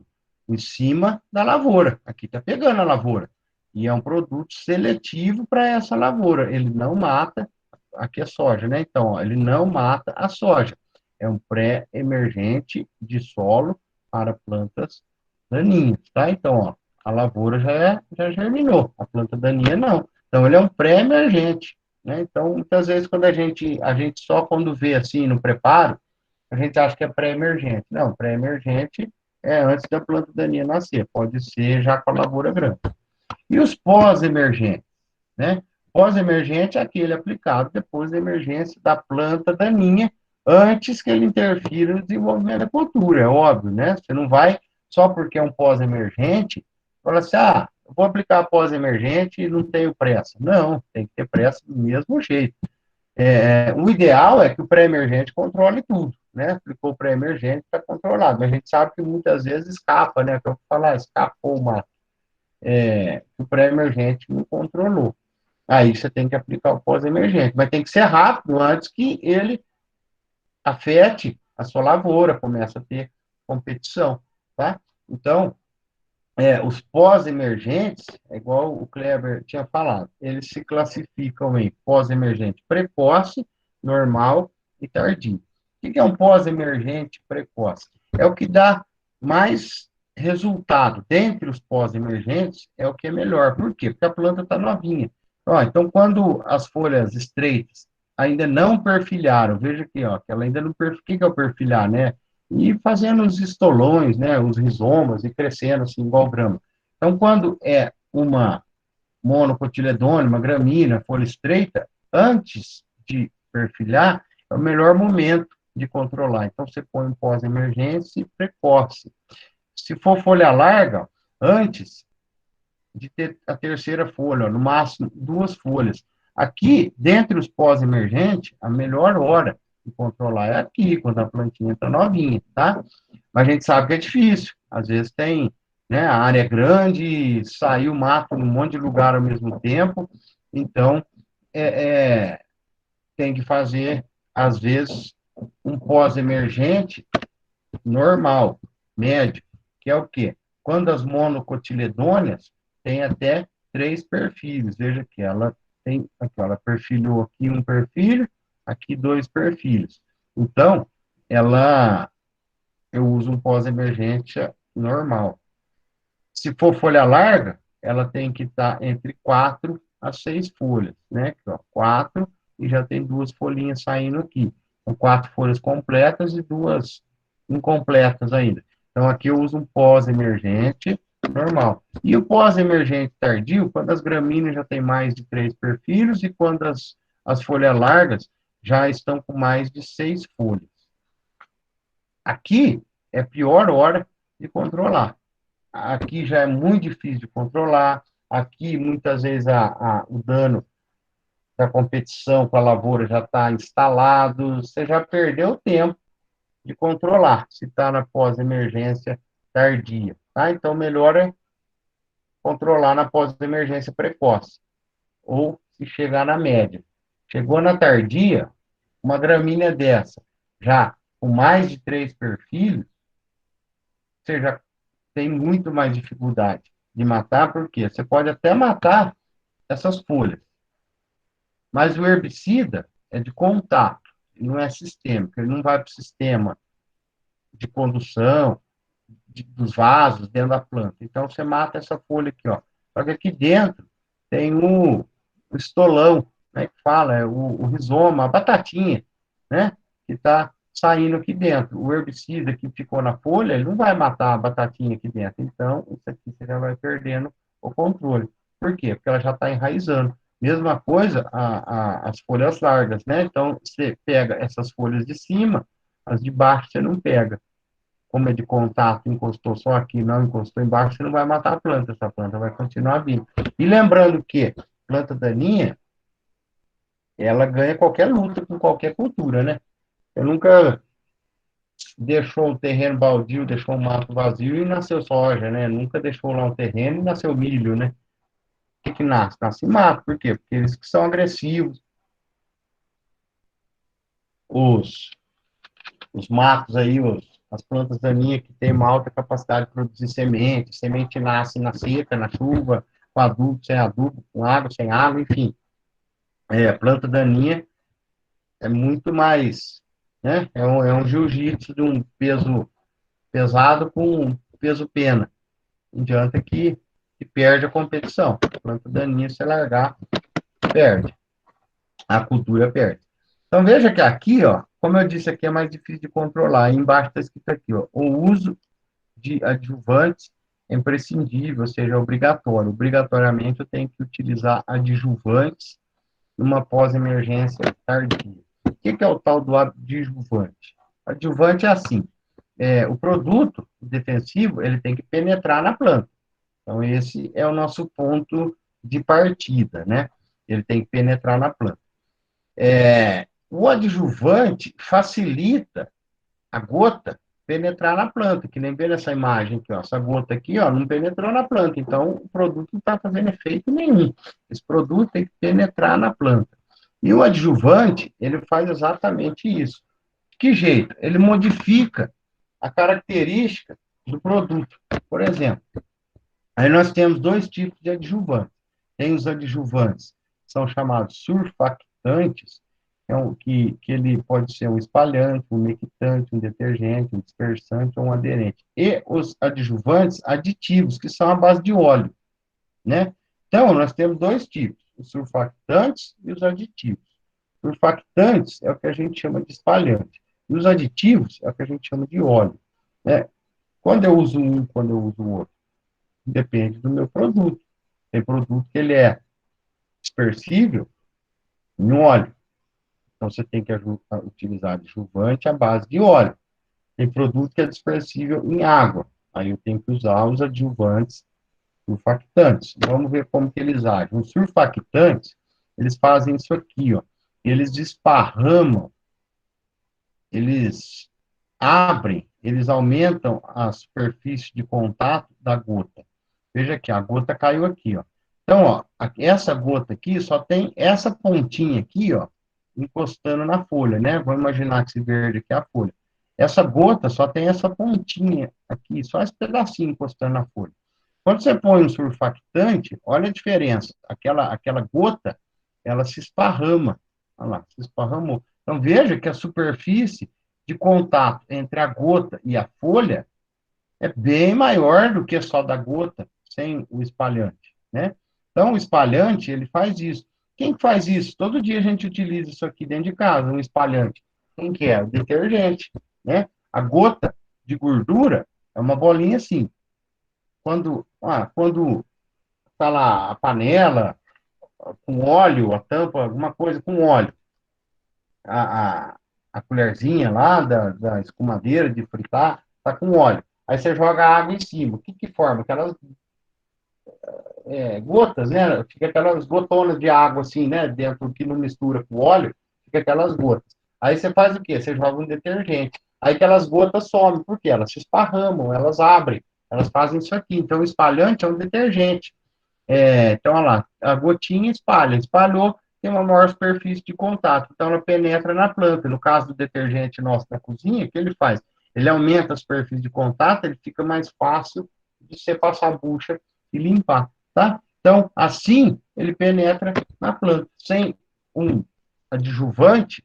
em cima da lavoura. Aqui está pegando a lavoura. E é um produto seletivo para essa lavoura. Ele não mata, aqui é soja, né? Então, ó, ele não mata a soja. É um pré-emergente de solo para plantas daninhas, tá? Então, ó, a lavoura já germinou, a planta daninha não. Então, ele é um pré-emergente, né? Então, muitas vezes, quando a gente só quando vê assim no preparo, a gente acha que é pré-emergente. Não, pré-emergente é antes da planta daninha nascer, pode ser já com a lavoura grande. E os pós-emergentes, né? Pós-emergente é aquele aplicado depois da emergência da planta daninha, antes que ele interfira no desenvolvimento da cultura, é óbvio, né? Você não vai, só porque é um pós-emergente, falar assim, eu vou aplicar pós-emergente e não tenho pressa. Não, tem que ter pressa do mesmo jeito. O ideal é que o pré-emergente controle tudo, né? Aplicou o pré-emergente, está controlado. Mas a gente sabe que muitas vezes escapa, né? Que eu vou falar, escapou o mato. O pré-emergente não controlou. Aí você tem que aplicar o pós-emergente. Mas tem que ser rápido antes que ele afete a sua lavoura, comece a ter competição, tá? Então, os pós-emergentes, é igual o Kleber tinha falado, eles se classificam em pós-emergente precoce, normal e tardio. O que é um pós-emergente precoce? É o que dá mais resultado. Dentre os pós-emergentes, é o que é melhor. Por quê? Porque a planta está novinha. Então, quando as folhas estreitas ainda não perfilharam, veja aqui, ó, que ela ainda não perfilha. O que é o perfilhar, né? E fazendo os estolões, né, os rizomas, e crescendo assim, igual grama. Então, quando é uma monocotiledônea, uma gramínea, folha estreita, antes de perfilhar, é o melhor momento de controlar. Então, você põe um pós-emergência e precoce. Se for folha larga, antes de ter a terceira folha, no máximo 2 folhas. Aqui, dentre os pós-emergentes, a melhor hora de controlar é aqui, quando a plantinha está novinha, tá? Mas a gente sabe que é difícil. Às vezes tem, né, a área é grande, saiu mato em um monte de lugar ao mesmo tempo, então tem que fazer, às vezes, um pós-emergente normal, médio, que é o quê? Quando as monocotiledôneas têm até 3 perfis. Veja que ela tem, aqui, ela perfilhou aqui um perfil, aqui 2 perfis. Então, eu uso um pós-emergência normal. Se for folha larga, ela tem que estar entre 4 a 6 folhas, né? Aqui, ó, 4, e já tem 2 folhinhas saindo aqui. São 4 folhas completas e 2 incompletas ainda. Então, aqui eu uso um pós-emergente normal. E o pós-emergente tardio, quando as gramíneas já têm mais de 3 perfilhos e quando as folhas largas já estão com mais de 6 folhas. Aqui é a pior hora de controlar. Aqui já é muito difícil de controlar. Aqui, muitas vezes, o dano da competição com a lavoura já está instalado. Você já perdeu tempo de controlar, se está na pós-emergência tardia. Tá? Então, melhor é controlar na pós-emergência precoce, ou se chegar na média. Chegou na tardia, uma gramínea dessa, já com mais de 3 perfis, você já tem muito mais dificuldade de matar, porque você pode até matar essas folhas, mas o herbicida é de contato, não é sistêmico, ele não vai para o sistema de condução dos vasos dentro da planta. Então, você mata essa folha aqui, ó. Só que aqui dentro tem o estolão, né, que fala, é o rizoma, a batatinha, né, que está saindo aqui dentro. O herbicida que ficou na folha, ele não vai matar a batatinha aqui dentro. Então, isso aqui você já vai perdendo o controle. Por quê? Porque ela já está enraizando. Mesma coisa as folhas largas, né? Então, você pega essas folhas de cima, as de baixo você não pega. Como é de contato, encostou só aqui, não encostou embaixo, você não vai matar a planta, essa planta vai continuar vindo. E lembrando que planta daninha, ela ganha qualquer luta com qualquer cultura, né? Eu nunca deixou o terreno baldio, deixou o mato vazio e nasceu soja, né? Nunca deixou lá um terreno e nasceu milho, né? O que nasce? Nasce mato, por quê? Porque eles que são agressivos, os, os matos aí, as plantas daninhas que têm uma alta capacidade de produzir semente, semente nasce na seca, na chuva, com adubo, sem adubo, com água, sem água, enfim. Planta daninha é muito mais, né? É um jiu-jitsu de um peso pesado com um peso pena. Não adianta que perde a competição. Planta daninha, se largar, perde. A cultura perde. Então, veja que aqui, ó, como eu disse, aqui é mais difícil de controlar. Embaixo está escrito aqui, ó, o uso de adjuvantes é imprescindível, ou seja, é obrigatório. Obrigatoriamente, eu tenho que utilizar adjuvantes numa pós-emergência tardia. O que é o tal do adjuvante? Adjuvante é assim, o produto defensivo, ele tem que penetrar na planta. Então, esse é o nosso ponto de partida, né? Ele tem que penetrar na planta. O adjuvante facilita a gota penetrar na planta, que nem vê nessa imagem aqui, ó. Essa gota aqui, ó, não penetrou na planta, então o produto não está fazendo efeito nenhum. Esse produto tem que penetrar na planta. E o adjuvante, ele faz exatamente isso. De que jeito? Ele modifica a característica do produto. Por exemplo, aí nós temos 2 tipos de adjuvantes. Tem os adjuvantes, que são chamados surfactantes, que ele pode ser um espalhante, um mectante, um detergente, um dispersante ou um aderente. E os adjuvantes aditivos, que são à base de óleo, né? Então, nós temos 2 tipos, os surfactantes e os aditivos. Surfactantes é o que a gente chama de espalhante. E os aditivos é o que a gente chama de óleo, né? Quando eu uso um, quando eu uso o outro? Depende do meu produto. Tem produto que ele é dispersível em óleo. Então, você tem que utilizar adjuvante à base de óleo. Tem produto que é dispersível em água. Aí eu tenho que usar os adjuvantes surfactantes. Vamos ver como que eles agem. Os surfactantes, eles fazem isso aqui, ó. Eles desparramam, eles abrem, eles aumentam a superfície de contato da gota. Veja aqui, a gota caiu aqui, ó. Então, ó, essa gota aqui só tem essa pontinha aqui, ó, encostando na folha, né? Vamos imaginar que esse verde aqui é a folha. Essa gota só tem essa pontinha aqui, só esse pedacinho encostando na folha. Quando você põe um surfactante, olha a diferença. Aquela gota, ela se esparrama. Olha lá, se esparramou. Então, veja que a superfície de contato entre a gota e a folha é bem maior do que só da gota sem o espalhante, né? Então, o espalhante, ele faz isso. Quem que faz isso? Todo dia a gente utiliza isso aqui dentro de casa, um espalhante. Quem que é? O detergente, né? A gota de gordura é uma bolinha assim. Quando tá lá a panela com óleo, a tampa, alguma coisa com óleo, a, a, a colherzinha lá da escumadeira de fritar, tá com óleo. Aí você joga água em cima. O que que forma? Aquelas gotas, né? Fica aquelas gotonas de água assim, né? Dentro que não mistura com óleo, fica aquelas gotas. Aí você faz o quê? Você joga um detergente. Aí aquelas gotas somem, porque elas se esparramam, elas abrem, elas fazem isso aqui. Então, o espalhante é um detergente. Então, olha lá, a gotinha espalha, espalhou, tem uma maior superfície de contato, então ela penetra na planta. No caso do detergente nosso da cozinha, o que ele faz? Ele aumenta a superfície de contato, ele fica mais fácil de você passar a bucha e limpar, tá? Então, assim, ele penetra na planta. Sem um adjuvante,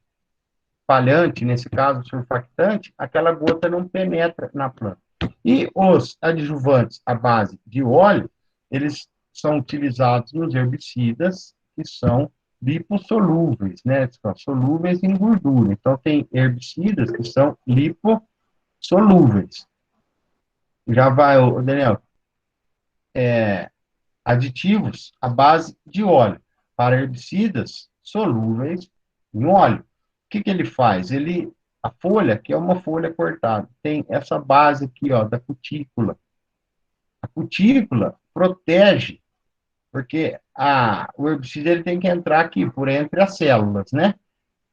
espalhante, nesse caso, surfactante, aquela gota não penetra na planta. E os adjuvantes à base de óleo, eles são utilizados nos herbicidas que são lipossolúveis, né? São solúveis em gordura. Então, tem herbicidas que são lipossolúveis. Já vai, Daniel, aditivos à base de óleo para herbicidas solúveis em óleo. O que que ele faz? A folha, que é uma folha cortada, tem essa base aqui, ó, da cutícula. A cutícula protege, porque o herbicida ele tem que entrar aqui, por entre as células, né?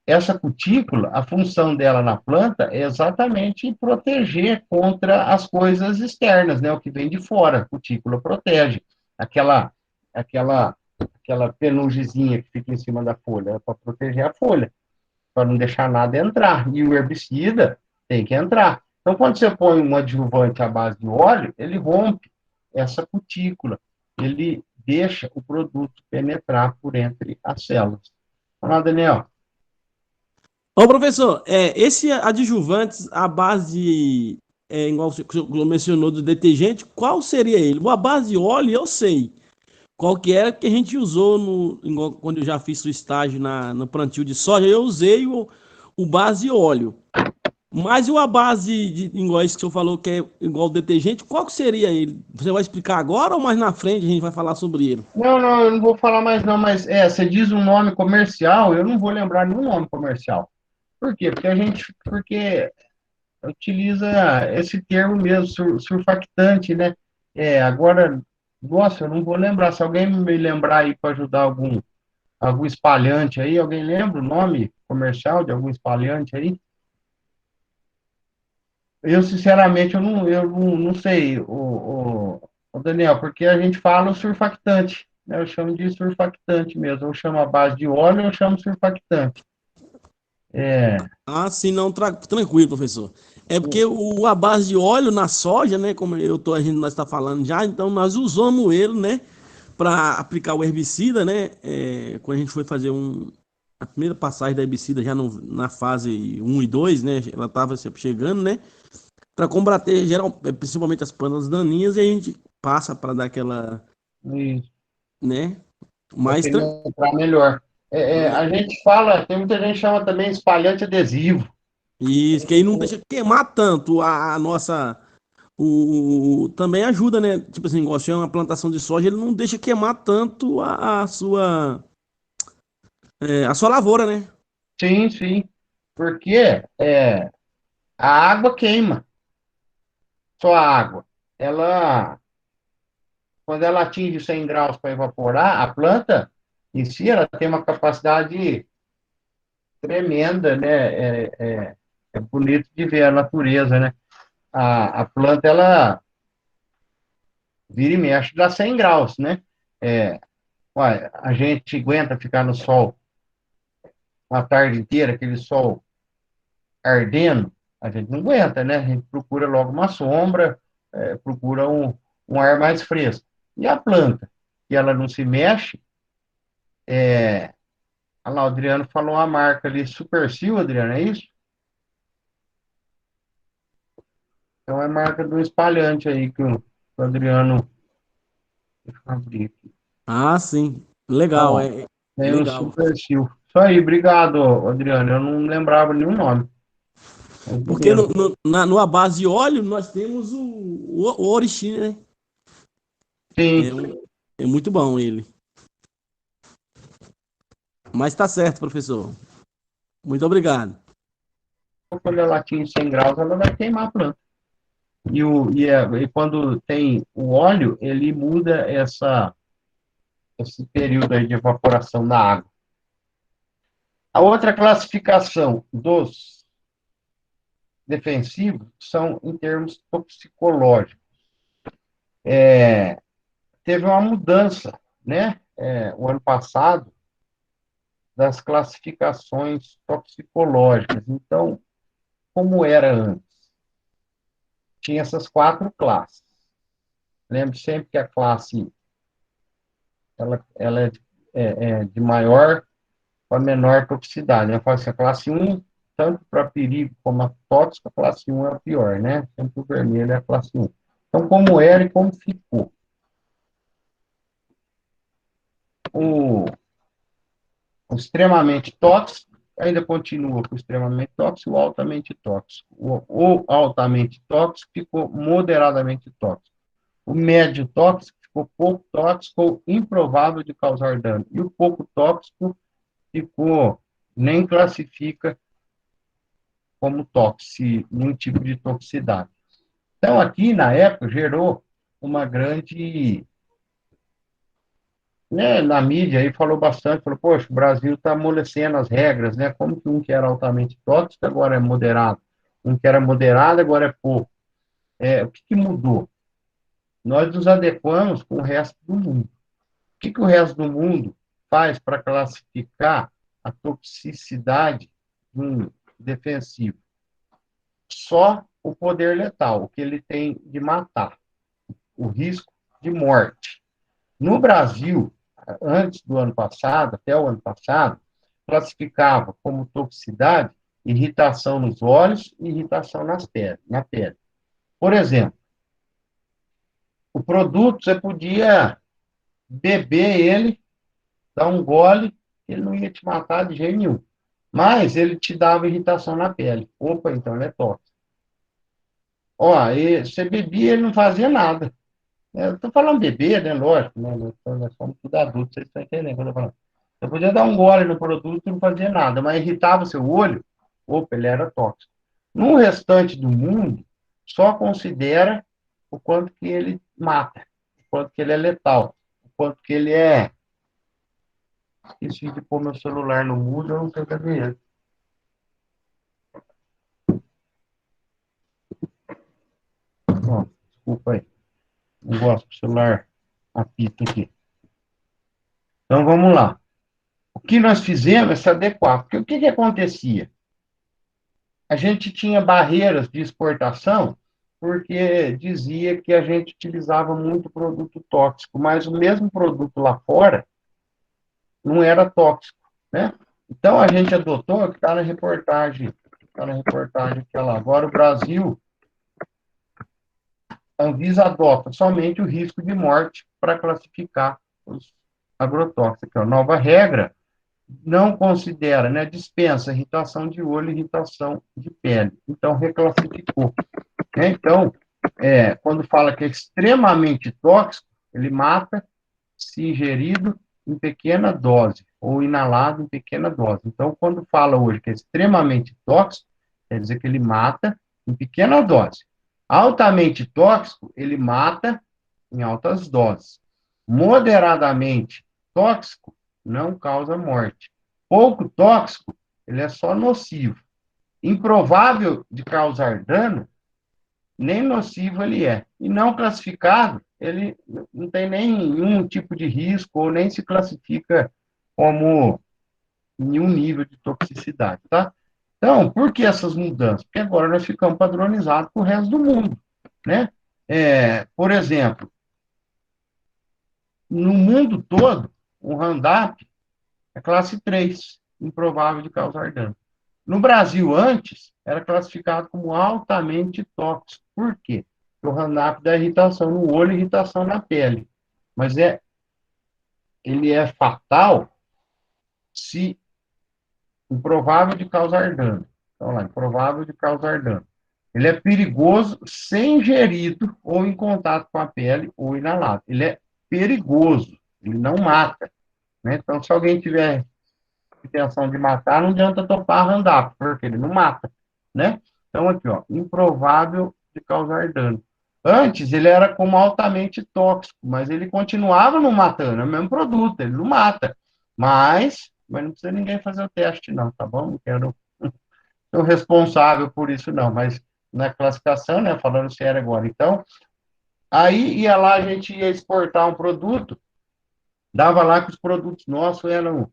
Essa cutícula, a função dela na planta é exatamente proteger contra as coisas externas, né? O que vem de fora. A cutícula protege. Aquela, aquela, aquela penugemzinha que fica em cima da folha, é para proteger a folha, para não deixar nada entrar. E o herbicida tem que entrar. Então, quando você põe um adjuvante à base de óleo, ele rompe essa cutícula. Ele deixa o produto penetrar por entre as células. Olá, Daniel. Ô, professor, esse adjuvantes à base, igual você mencionou do detergente, qual seria ele? A base de óleo, eu sei. Qual que era que a gente usou igual quando eu já fiz o estágio no plantio de soja, eu usei o base de óleo. Mas a base de igual isso que o senhor falou que é igual o detergente, qual que seria ele? Você vai explicar agora ou mais na frente a gente vai falar sobre ele? Não, não, eu não vou falar mais não, mas você diz um nome comercial, eu não vou lembrar nenhum nome comercial. Por quê? Porque utiliza esse termo mesmo, surfactante, né? Agora, nossa, eu não vou lembrar. Se alguém me lembrar aí para ajudar algum espalhante aí, alguém lembra o nome comercial de algum espalhante aí? Eu, sinceramente, eu não sei, o Daniel, porque a gente fala o surfactante, né? Eu chamo de surfactante mesmo. Eu chamo a base de óleo, eu chamo surfactante. É, Ah, sim, não, tranquilo, professor. É porque a base de óleo na soja, né, como nós está falando já, então nós usamos ele, né, para aplicar o herbicida, né, quando a gente foi fazer a primeira passagem da herbicida já na fase 1 e 2, né, ela estava chegando, né, para combater principalmente as plantas daninhas e a gente passa para dar aquela, isso. né, Para mais penetrar melhor. A gente fala, tem muita gente que chama também espalhante adesivo. isso, que aí não deixa queimar tanto a nossa. Também ajuda, né? Tipo assim, igual se é uma plantação de soja, ele não deixa queimar tanto a sua lavoura, né? Sim, sim. Porque a água queima, só a água. Ela, quando ela atinge 100 graus para evaporar, a planta em si, ela tem uma capacidade tremenda, né? É bonito de ver a natureza, né? A planta, ela vira e mexe, dá 100 graus, né? É, Ué, a gente aguenta ficar no sol uma tarde inteira, aquele sol ardendo, a gente não aguenta, né? A gente procura logo uma sombra, procura um ar mais fresco. E a planta, que ela não se mexe, olha lá, o Adriano falou uma marca ali, Supercil, Adriano, é isso? Então, é marca do espalhante aí que o Adriano... Deixa eu abrir aqui. Ah, sim. Legal, Ó, é tem o legal. Supersil. Isso aí, obrigado, Adriano. Eu não lembrava nenhum nome. É isso Porque mesmo. numa base de óleo, nós temos o Orixi, né? Sim, É, é muito bom ele. Mas tá certo, professor. Muito obrigado. quando ela atinge 100 graus, ela vai queimar a planta. E quando tem o óleo, ele muda esse período aí de evaporação da água. A outra classificação dos defensivos são em termos toxicológicos. Teve uma mudança, né, o ano passado, das classificações toxicológicas. Então, como era antes? Tinha essas 4 classes. Lembre sempre que a classe ela é de maior para menor toxicidade. Eu falo assim, a classe 1, tanto para perigo como a tóxica, a classe 1 é a pior, né? Sempre o vermelho é a classe 1. Então, como era e como ficou? O, o extremamente tóxico ainda continua com o extremamente tóxico, o altamente tóxico. O altamente tóxico ficou moderadamente tóxico. O médio tóxico ficou pouco tóxico ou improvável de causar dano. E o pouco tóxico ficou, nem classifica como tóxico, nenhum tipo de toxicidade. Então, aqui, na época, gerou uma grande... Né, na mídia aí falou bastante, falou, poxa, o Brasil está amolecendo as regras, né? Como que um que era altamente tóxico agora é moderado? Um que era moderado agora é pouco. O que mudou? Nós nos adequamos com o resto do mundo. O que o resto do mundo faz para classificar a toxicidade de um defensivo? Só o poder letal, o que ele tem de matar, o risco de morte. No Brasil, antes do ano passado, até o ano passado, classificava como toxicidade irritação nos olhos e irritação na pele. Por exemplo, o produto você podia beber ele, dar um gole, ele não ia te matar de jeito nenhum. Mas ele te dava irritação na pele. Opa, então ele é tóxico. Ó, e você bebia, ele não fazia nada. Eu estou falando bebê, né? Lógico, né? Nós somos tudo adultos, vocês estão entendendo o que eu estou falando. Eu podia dar um gole no produto e não fazia nada, mas irritava o seu olho, opa, ele era tóxico. No restante do mundo, só considera o quanto que ele mata, o quanto que ele é letal, o quanto que ele é... Esqueci de pôr meu celular no mudo, eu não sei cadê ele. Ó, desculpa aí. Não gosto do celular apito aqui. Então, vamos lá. O que nós fizemos é se adequar, porque o que acontecia? A gente tinha barreiras de exportação, porque dizia que a gente utilizava muito produto tóxico, mas o mesmo produto lá fora não era tóxico, né? Então, a gente adotou, que está na reportagem que é lá. Agora, o Brasil, a Anvisa adota somente o risco de morte para classificar os agrotóxicos. A nova regra não considera, né, dispensa irritação de olho e irritação de pele. Então, reclassificou. Né? Então, quando fala que é extremamente tóxico, ele mata se ingerido em pequena dose ou inalado em pequena dose. Então, quando fala hoje que é extremamente tóxico, quer dizer que ele mata em pequena dose. Altamente tóxico, ele mata em altas doses. Moderadamente tóxico, não causa morte. Pouco tóxico, ele é só nocivo. Improvável de causar dano, nem nocivo ele é. E não classificado, ele não tem nenhum tipo de risco ou nem se classifica como nenhum nível de toxicidade, tá? Então, por que essas mudanças? Porque agora nós ficamos padronizados com o resto do mundo, né? Por exemplo, no mundo todo, o Roundup é classe 3, improvável de causar dano. No Brasil, antes, era classificado como altamente tóxico, Por quê? Porque o Roundup dá irritação no olho e irritação na pele. Mas ele é fatal se improvável de causar dano. Então, lá, improvável de causar dano. Ele é perigoso se ingerido ou em contato com a pele ou inalado. Ele é perigoso, ele não mata. Né? Então, se alguém tiver intenção de matar, não adianta topar Roundup, porque ele não mata. Né? Então, aqui, ó, improvável de causar dano. Antes, ele era como altamente tóxico, mas ele continuava não matando, é o mesmo produto, ele não mata. Mas não precisa ninguém fazer o teste, não, tá bom? Não quero ser o responsável por isso, não, mas na classificação, né, falando sério agora. Então, aí ia lá, a gente ia exportar um produto, dava lá que os produtos nossos eram,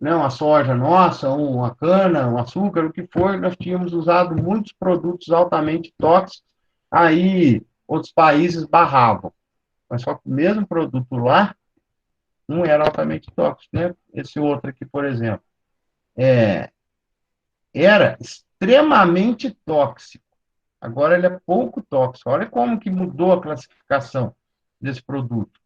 não, a soja nossa, uma cana, um açúcar, o que for, nós tínhamos usado muitos produtos altamente tóxicos, aí outros países barravam. Mas só que o mesmo produto lá não era altamente tóxico, né? Esse outro aqui, por exemplo, era extremamente tóxico. Agora ele é pouco tóxico. Olha como que mudou a classificação desse produto.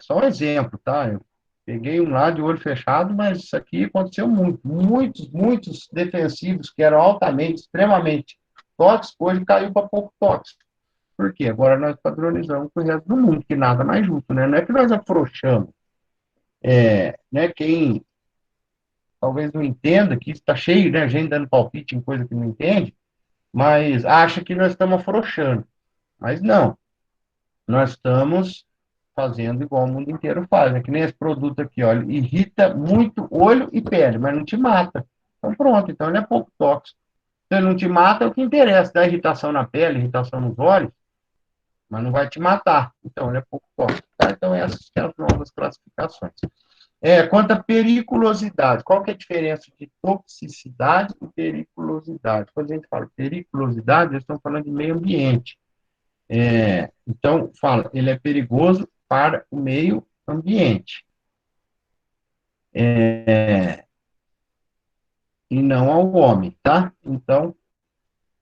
Só um exemplo, tá? Eu peguei um lá de olho fechado, mas isso aqui aconteceu muito. Muitos defensivos que eram altamente, extremamente tóxicos, hoje caiu para pouco tóxico. Por quê? Agora nós padronizamos com o resto do mundo, que nada mais justo, né? Não é que nós afrouxamos. Né? Quem talvez não entenda, que está cheio, né? Gente dando palpite em coisa que não entende, mas acha que nós estamos afrouxando. Mas não, nós estamos fazendo igual o mundo inteiro faz. É que nem esse produto aqui, olha, irrita muito olho e pele, mas não te mata. Então pronto, então ele é pouco tóxico. Se ele não te mata, é o que interessa, dá irritação na pele, irritação nos olhos, mas não vai te matar. Então ele é pouco tóxico. Tá? Então essas são as novas classificações. Quanto à periculosidade, qual que é a diferença de toxicidade e periculosidade? Quando a gente fala periculosidade, nós estamos falando de meio ambiente. Então, fala, ele é perigoso para o meio ambiente. E não ao homem, tá? Então,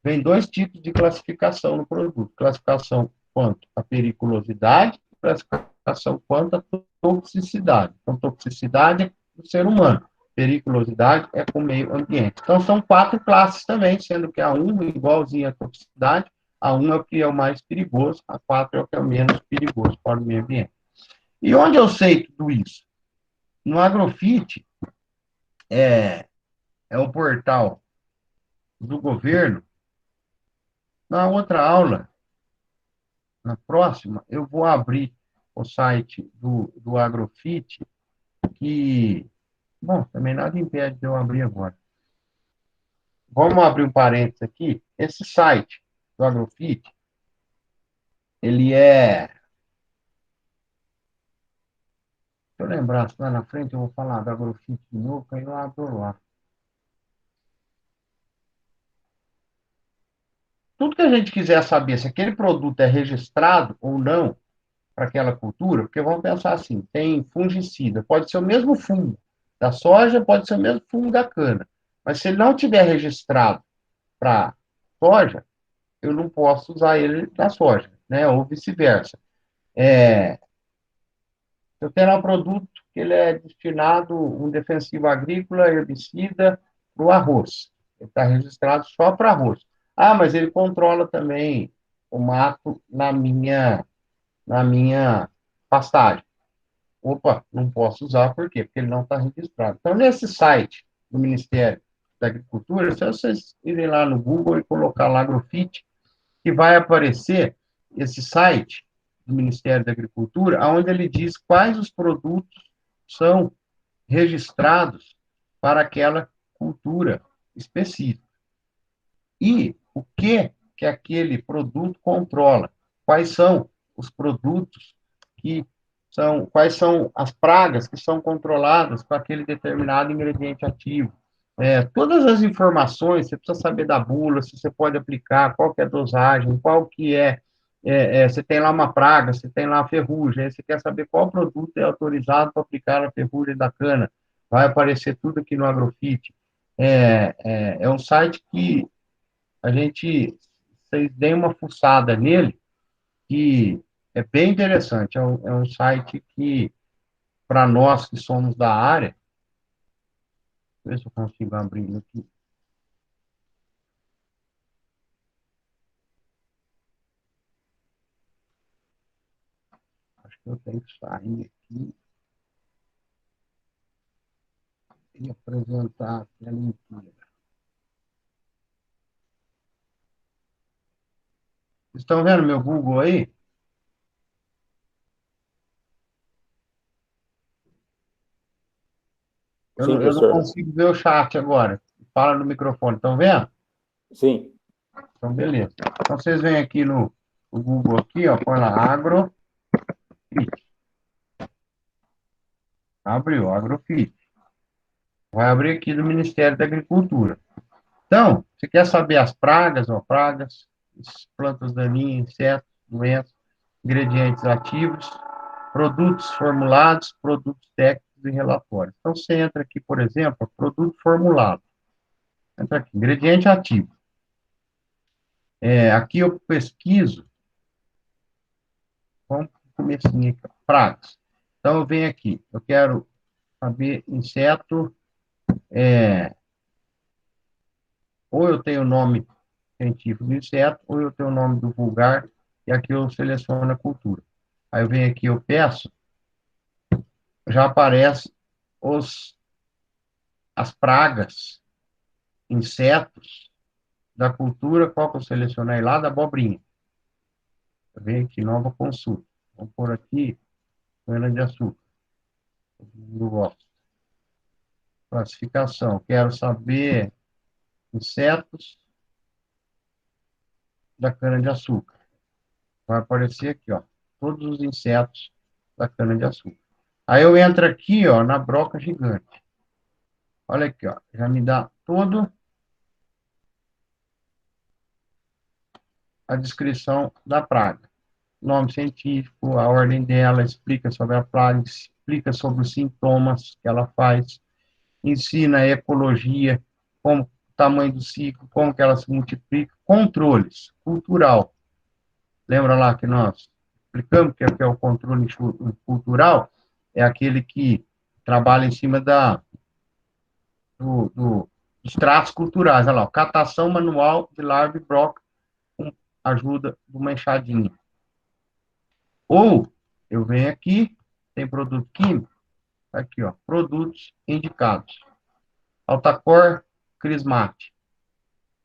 vem dois tipos de classificação no produto. Classificação quanto à periculosidade, classificação quanto à toxicidade. Então, toxicidade é do ser humano, periculosidade é com o meio ambiente. Então, são 4 classes também, sendo que a 1 é igualzinha à toxicidade, a 1 é o que é o mais perigoso, a 4 é o que é o menos perigoso para o meio ambiente. E onde eu sei tudo isso? No Agrofit, é o portal do governo. Na outra aula, na próxima, eu vou abrir o site do Agrofit, que, bom, também nada impede de eu abrir agora. Vamos abrir um parênteses aqui. Esse site do Agrofit, ele é... Se eu lembrar, lá na frente eu vou falar do Agrofit de novo, aí eu abro lá. Tudo que a gente quiser saber se aquele produto é registrado ou não para aquela cultura, porque vamos pensar assim, tem fungicida, pode ser o mesmo fungo da soja, pode ser o mesmo fungo da cana, mas se ele não tiver registrado para soja, eu não posso usar ele na soja, né? Ou vice-versa. Eu tenho lá um produto que ele é destinado, um defensivo agrícola, herbicida, para o arroz. Ele está registrado só para arroz. Ah, mas ele controla também o mato na minha pastagem. Opa, não posso usar, por quê? Porque ele não está registrado. Então, nesse site do Ministério da Agricultura, se vocês irem lá no Google e colocar lá Agrofit, que vai aparecer esse site do Ministério da Agricultura, onde ele diz quais os produtos são registrados para aquela cultura específica. E o que aquele produto controla? Quais são os produtos quais são as pragas que são controladas com aquele determinado ingrediente ativo? Todas as informações, você precisa saber da bula, se você pode aplicar, qual que é a dosagem, qual que você tem lá uma praga, você tem lá a ferrugem, aí você quer saber qual produto é autorizado para aplicar a ferrugem da cana, vai aparecer tudo aqui no Agrofit. É um site que vocês deem uma fuçada nele, que é bem interessante. É um site que, para nós que somos da área, deixa eu ver se eu consigo abrir ele aqui. Acho que eu tenho que sair aqui e apresentar a tela inteira. Vocês estão vendo meu Google aí? Sim, Eu não professor. consigo ver o chat agora. Fala no microfone, estão vendo? Sim. Então, beleza. Então, vocês vêm aqui no Google, aqui, ó, põe lá, Agrofit. Abriu, Agrofit. Vai abrir aqui do Ministério da Agricultura. Então, você quer saber as pragas, ó, pragas, plantas daninhas, insetos, doenças, ingredientes ativos, produtos formulados, produtos técnicos e relatórios. Então, você entra aqui, por exemplo, produto formulado. Entra aqui, ingrediente ativo. Aqui eu pesquiso, vamos comecinho aqui, pragas. Então, eu venho aqui, eu quero saber inseto, ou eu tenho o nome científico do inseto, ou eu tenho o nome do vulgar, e aqui eu seleciono a cultura. Aí eu venho aqui, eu peço, já aparece as pragas, insetos da cultura, qual que eu selecionei lá? Da abobrinha. Eu venho aqui, nova consulta. Vamos pôr aqui, cana de açúcar. Todo mundo gosta. Classificação, quero saber insetos da cana de açúcar. Vai aparecer aqui, ó, todos os insetos da cana de açúcar. Aí eu entro aqui, ó, na broca gigante. Olha aqui, ó, já me dá todo a descrição da praga. Nome científico, a ordem dela, explica sobre a praga, explica sobre os sintomas que ela faz, ensina a ecologia, como o tamanho do ciclo, como que ela se multiplica, controles, cultural. Lembra lá que nós explicamos que é o controle cultural? É aquele que trabalha em cima dos traços culturais. Olha lá, catação manual de larva e broca com ajuda de uma enxadinha. Ou eu venho aqui, tem produto químico, aqui, ó, produtos indicados. Altacor, Crismate.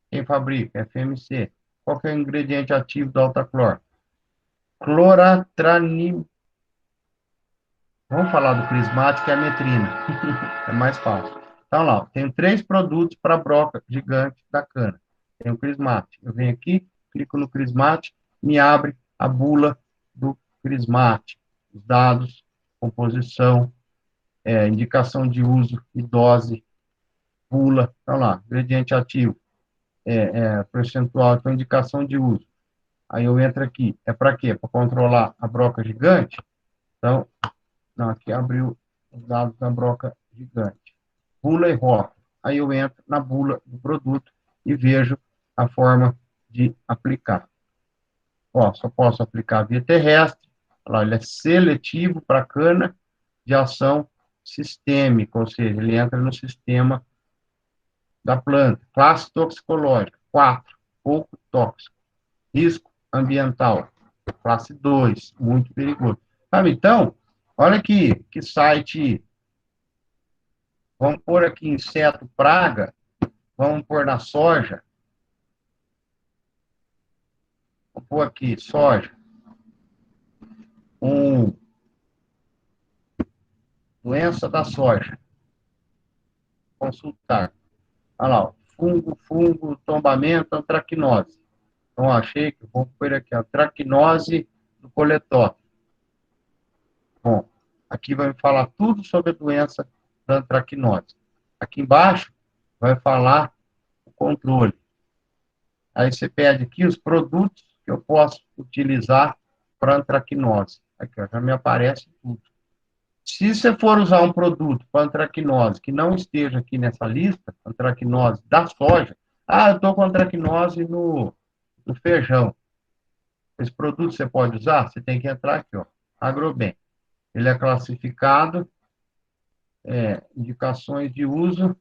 Quem fabrica? FMC. Qual que é o ingrediente ativo do Altaclor? Cloratranil. Vamos falar do Crismate, que é a metrina. É mais fácil. Então, lá, tenho 3 produtos para a broca gigante da cana. Tem o Crismate. Eu venho aqui, clico no Crismate, me abre a bula do Crismate. Os dados, composição, indicação de uso e dose, bula. Então, lá, ingrediente ativo, percentual, então, indicação de uso. Aí eu entro aqui. É para quê? Para controlar a broca gigante? Então, não, aqui abriu os dados da broca gigante. Bula e rota. Aí eu entro na bula do produto e vejo a forma de aplicar. Ó, só posso aplicar via terrestre. Olha, ele é seletivo para cana de ação sistêmica, ou seja, ele entra no sistema da planta. Classe toxicológica, 4, pouco tóxico. Risco ambiental, classe 2, muito perigoso. Sabe, então, olha aqui, que site. Vamos pôr aqui inseto, praga. Vamos pôr na soja. Vamos pôr aqui soja. Doença da soja. Consultar. Olha lá, fungo, tombamento, antracnose. Então, achei que vou pôr aqui, a tracnose do coletóptero. Bom, aqui vai me falar tudo sobre a doença da antracnose. Aqui embaixo vai falar o controle. Aí você pede aqui os produtos que eu posso utilizar para antracnose. Aqui, ó, já me aparece tudo. Se você for usar um produto para antracnose que não esteja aqui nessa lista, antracnose da soja, Eu estou com antracnose no feijão. Esse produto você pode usar? Você tem que entrar aqui, ó, Agroben. Ele é classificado, indicações de uso.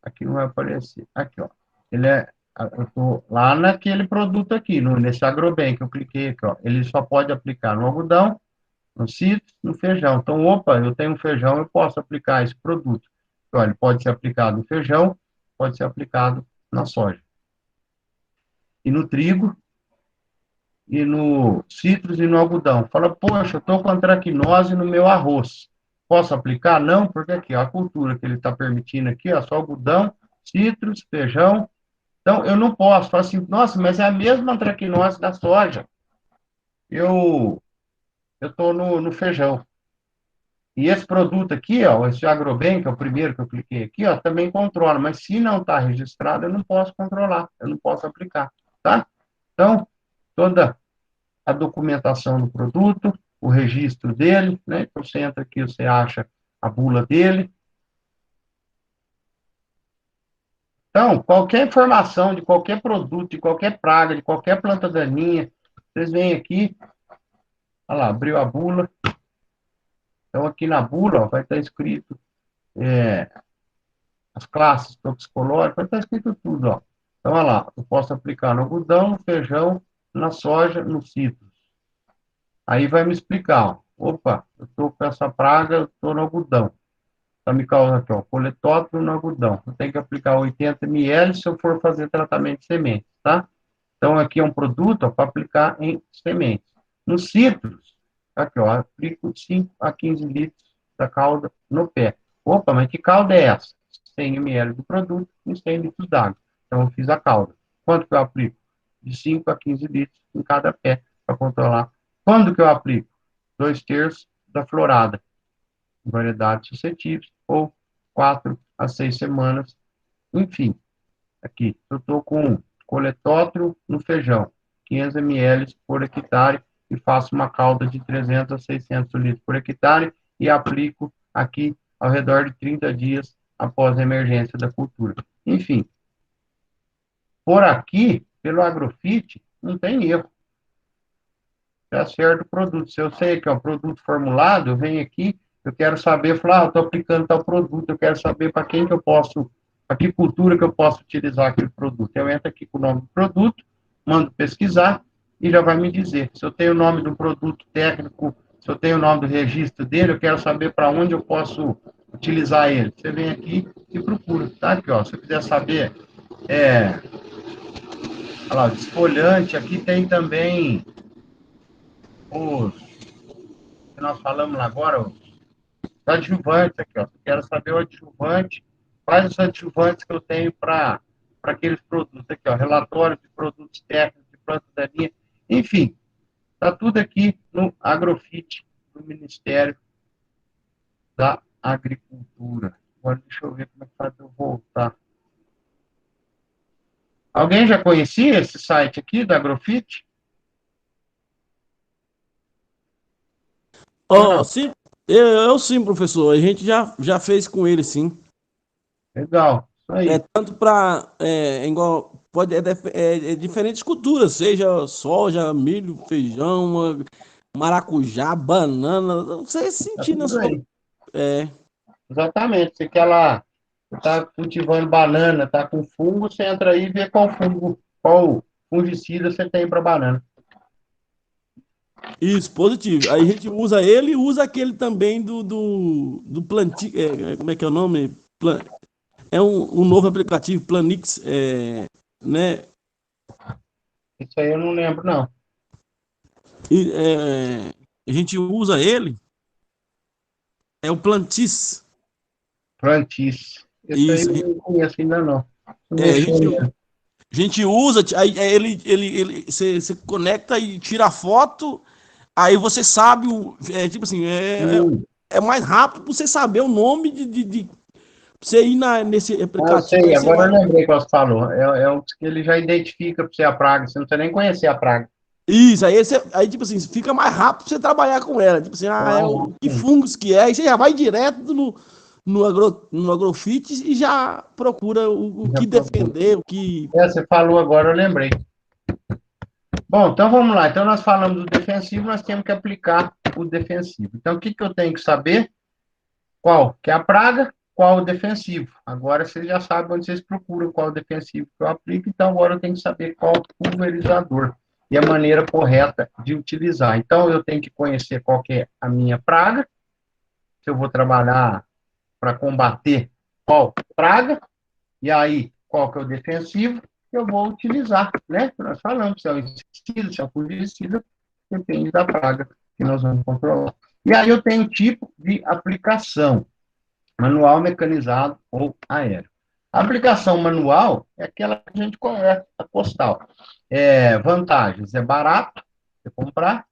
Aqui não vai aparecer. Aqui, ó. Eu estou lá naquele produto aqui, nesse Agroben que eu cliquei aqui, ó. Ele só pode aplicar no algodão, no citro, no feijão. Então, opa, eu tenho um feijão, eu posso aplicar esse produto. Então, ele pode ser aplicado no feijão, pode ser aplicado na soja. E no trigo, e no citros e no algodão. Fala, poxa, eu estou com antracnose no meu arroz. Posso aplicar? Não, porque aqui, ó, a cultura que ele está permitindo aqui, ó, só algodão, citros, feijão. Então, eu não posso. Fala assim, nossa, mas é a mesma antracnose da soja. Eu estou no feijão. E esse produto aqui, ó, esse Agroben, que é o primeiro que eu cliquei aqui, ó, também controla, mas se não está registrado, eu não posso controlar, eu não posso aplicar, tá? Então, toda a documentação do produto, o registro dele, né? Então, você entra aqui, você acha a bula dele. Então, qualquer informação de qualquer produto, de qualquer praga, de qualquer planta daninha, vocês vêm aqui, olha lá, abriu a bula. Então, aqui na bula, ó, vai estar escrito as classes toxicológicas, vai estar escrito tudo, ó. Então, olha lá, eu posso aplicar no algodão, no feijão, na soja, no citros. Aí vai me explicar, ó. Opa, eu estou com essa praga, eu estou no algodão. Está me causando aqui, ó, coletótero no algodão. Eu tenho que aplicar 80 ml se eu for fazer tratamento de sementes, tá? Então, aqui é um produto para aplicar em sementes. Nos citros, aqui, ó, aplico 5 a 15 litros da calda no pé. Opa, mas que calda é essa? 100 ml do produto e 100 litros d'água. Então, eu fiz a calda. Quanto que eu aplico? De 5 a 15 litros em cada pé, para controlar. Quando que eu aplico? 2/3 da florada, variedades suscetíveis, ou 4 a 6 semanas. Enfim, aqui, eu estou com coletótero no feijão, 500 ml por hectare, e faço uma calda de 300 a 600 litros por hectare, e aplico aqui ao redor de 30 dias após a emergência da cultura. Enfim, por aqui, pelo Agrofit, não tem erro. Tá certo o produto. Se eu sei que é um produto formulado, eu venho aqui, eu quero saber, falar, eu estou aplicando tal produto, eu quero saber para quem que eu posso, para que cultura que eu posso utilizar aquele produto. Eu entro aqui com o nome do produto, mando pesquisar e já vai me dizer. Se eu tenho o nome do produto técnico, se eu tenho o nome do registro dele, eu quero saber para onde eu posso utilizar ele. Você vem aqui e procura, tá? Aqui, ó, se eu quiser saber, olha lá, desfolhante, aqui tem também os que nós falamos lá agora, os adjuvantes aqui, ó. Quero saber o adjuvante, quais os adjuvantes que eu tenho para aqueles produtos aqui, ó. Relatório de produtos técnicos de planta daninha. Enfim, está tudo aqui no Agrofit, do Ministério da Agricultura. Agora deixa eu ver como é que faz eu voltar. Alguém já conhecia esse site aqui da Agrofit? Sim, eu sim, professor. A gente já fez com ele, sim. Legal, isso aí. Tanto para igual pode diferentes culturas, seja soja, milho, feijão, maracujá, banana, você sentir na sua. Exatamente. Você quer lá, você está cultivando banana, está com fungo, você entra aí e vê qual fungo, qual fungicida você tem para banana. Isso, positivo. Aí a gente usa ele e usa aquele também do plantio. Como é que é o nome? É um novo aplicativo, Planix, né? Isso aí eu não lembro, não. E, a gente usa ele, é o Plantis. Plantis. Esse Isso, aí eu não conheço ainda, não. a gente usa, aí você conecta e tira a foto, aí você sabe, tipo assim, é mais rápido pra você saber o nome de você ir nesse aplicativo. Eu sei, agora eu lembrei que você falou. É o que ele já identifica para você a praga, você não precisa nem conhecer a praga. Isso, aí tipo assim, fica mais rápido pra você trabalhar com ela. Tipo assim, que fungos que é, aí você já vai direto no Agrofit e já procura o que defender, o que... Você falou agora, eu lembrei. Bom, então vamos lá. Então nós falamos do defensivo, nós temos que aplicar o defensivo. Então o que eu tenho que saber? Qual que é a praga, qual o defensivo. Agora vocês já sabem onde vocês procuram qual o defensivo que eu aplico, então agora eu tenho que saber qual o pulverizador e a maneira correta de utilizar. Então eu tenho que conhecer qual que é a minha praga, se eu vou trabalhar para combater qual praga, e aí qual que é o defensivo que eu vou utilizar, né? Nós falamos se é um inseticida, se é um fungicida, depende da praga que nós vamos controlar. E aí eu tenho tipo de aplicação, manual, mecanizado ou aéreo. A aplicação manual é aquela que a gente conhece, a postal. Vantagens, é barato você comprar,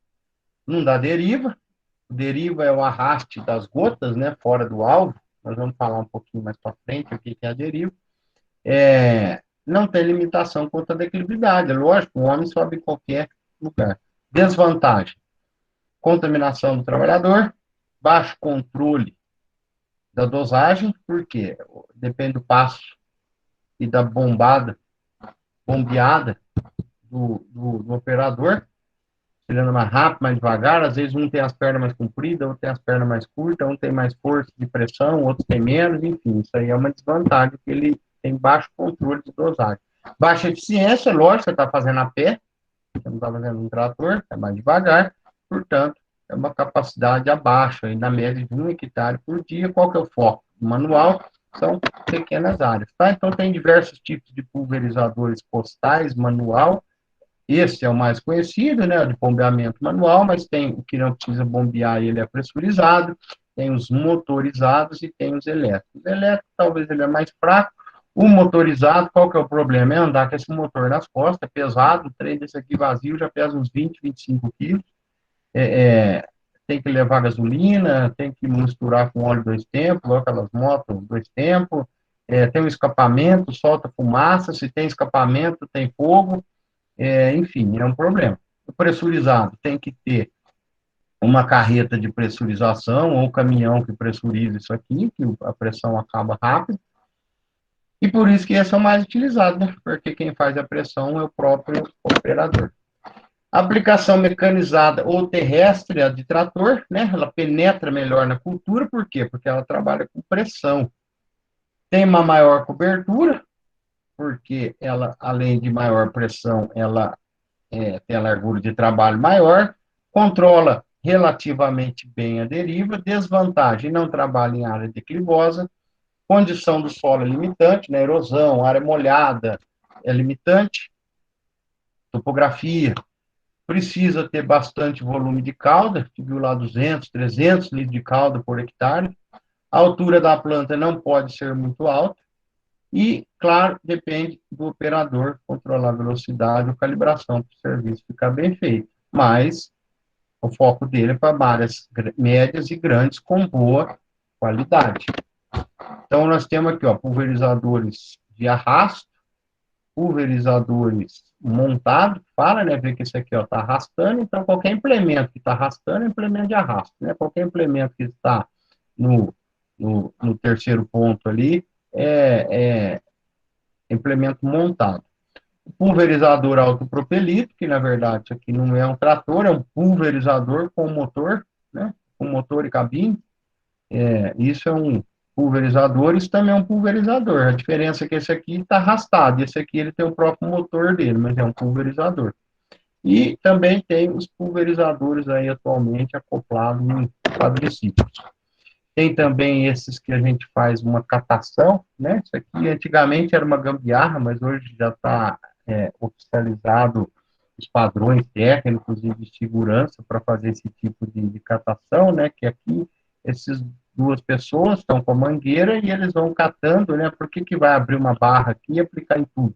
não dá deriva. Deriva é o arraste das gotas, né, fora do alvo. Nós vamos falar um pouquinho mais para frente o que é a deriva. Não tem limitação quanto à declividade. É lógico, o homem sobe em qualquer lugar. Desvantagem, contaminação do trabalhador, baixo controle da dosagem, porque depende do passo e da bombeada do operador, ele anda mais rápido, mais devagar, às vezes um tem as pernas mais compridas, outro tem as pernas mais curtas, um tem mais força de pressão, outro tem menos, enfim, isso aí é uma desvantagem, que ele tem baixo controle de dosagem. Baixa eficiência, lógico, você está fazendo a pé, você não está fazendo um trator, é mais devagar, portanto, é uma capacidade abaixo, aí, na média de 1 hectare por dia. Qual que é o foco? O manual são pequenas áreas, tá? Então, tem diversos tipos de pulverizadores postais, manual. Esse é o mais conhecido, né, de bombeamento manual, mas tem o que não precisa bombear, ele é pressurizado, tem os motorizados e tem os elétricos. O elétrico, talvez ele é mais fraco. O motorizado, qual que é o problema? É andar com esse motor nas costas, é pesado, o trem desse aqui vazio já pesa uns 20, 25 quilos, tem que levar gasolina, tem que misturar com óleo 2 tempos, aquelas motos 2 tempos, tem um escapamento, solta fumaça, se tem escapamento, tem fogo, enfim, é um problema. O pressurizado tem que ter uma carreta de pressurização ou um caminhão que pressuriza isso aqui, que a pressão acaba rápido, e por isso que esse é o mais utilizado, né? Porque quem faz a pressão é o próprio operador. A aplicação mecanizada ou terrestre, a de trator, né? Ela penetra melhor na cultura, por quê? Porque ela trabalha com pressão. Tem uma maior cobertura, porque ela, além de maior pressão, ela tem a largura de trabalho maior, controla relativamente bem a deriva, desvantagem, não trabalha em área declivosa, condição do solo é limitante, né? Erosão, área molhada é limitante, topografia, precisa ter bastante volume de cauda, que viu lá 200, 300 litros de cauda por hectare, a altura da planta não pode ser muito alta, e, claro, depende do operador controlar a velocidade ou calibração para o serviço ficar bem feito, mas o foco dele é para áreas médias e grandes com boa qualidade. Então, nós temos aqui, ó, pulverizadores de arrasto, pulverizadores montados, fala, né, ver que esse aqui, ó, tá arrastando, então qualquer implemento que está arrastando é implemento de arrasto, né, qualquer implemento que está no terceiro ponto ali é implemento montado. O pulverizador autopropelido, que na verdade isso aqui não é um trator, é um pulverizador com motor, né, com motor e cabine, isso é um pulverizador, isso também é um pulverizador. A diferença é que esse aqui está arrastado, esse aqui ele tem o próprio motor dele, mas é um pulverizador. E também tem os pulverizadores aí atualmente acoplados em quadriciclos. Tem também esses que a gente faz uma catação, né? Isso aqui antigamente era uma gambiarra, mas hoje já está oficializado os padrões técnicos e de segurança para fazer esse tipo de catação, né? Que aqui esses duas pessoas estão com a mangueira e eles vão catando, né? Por que vai abrir uma barra aqui e aplicar em tudo?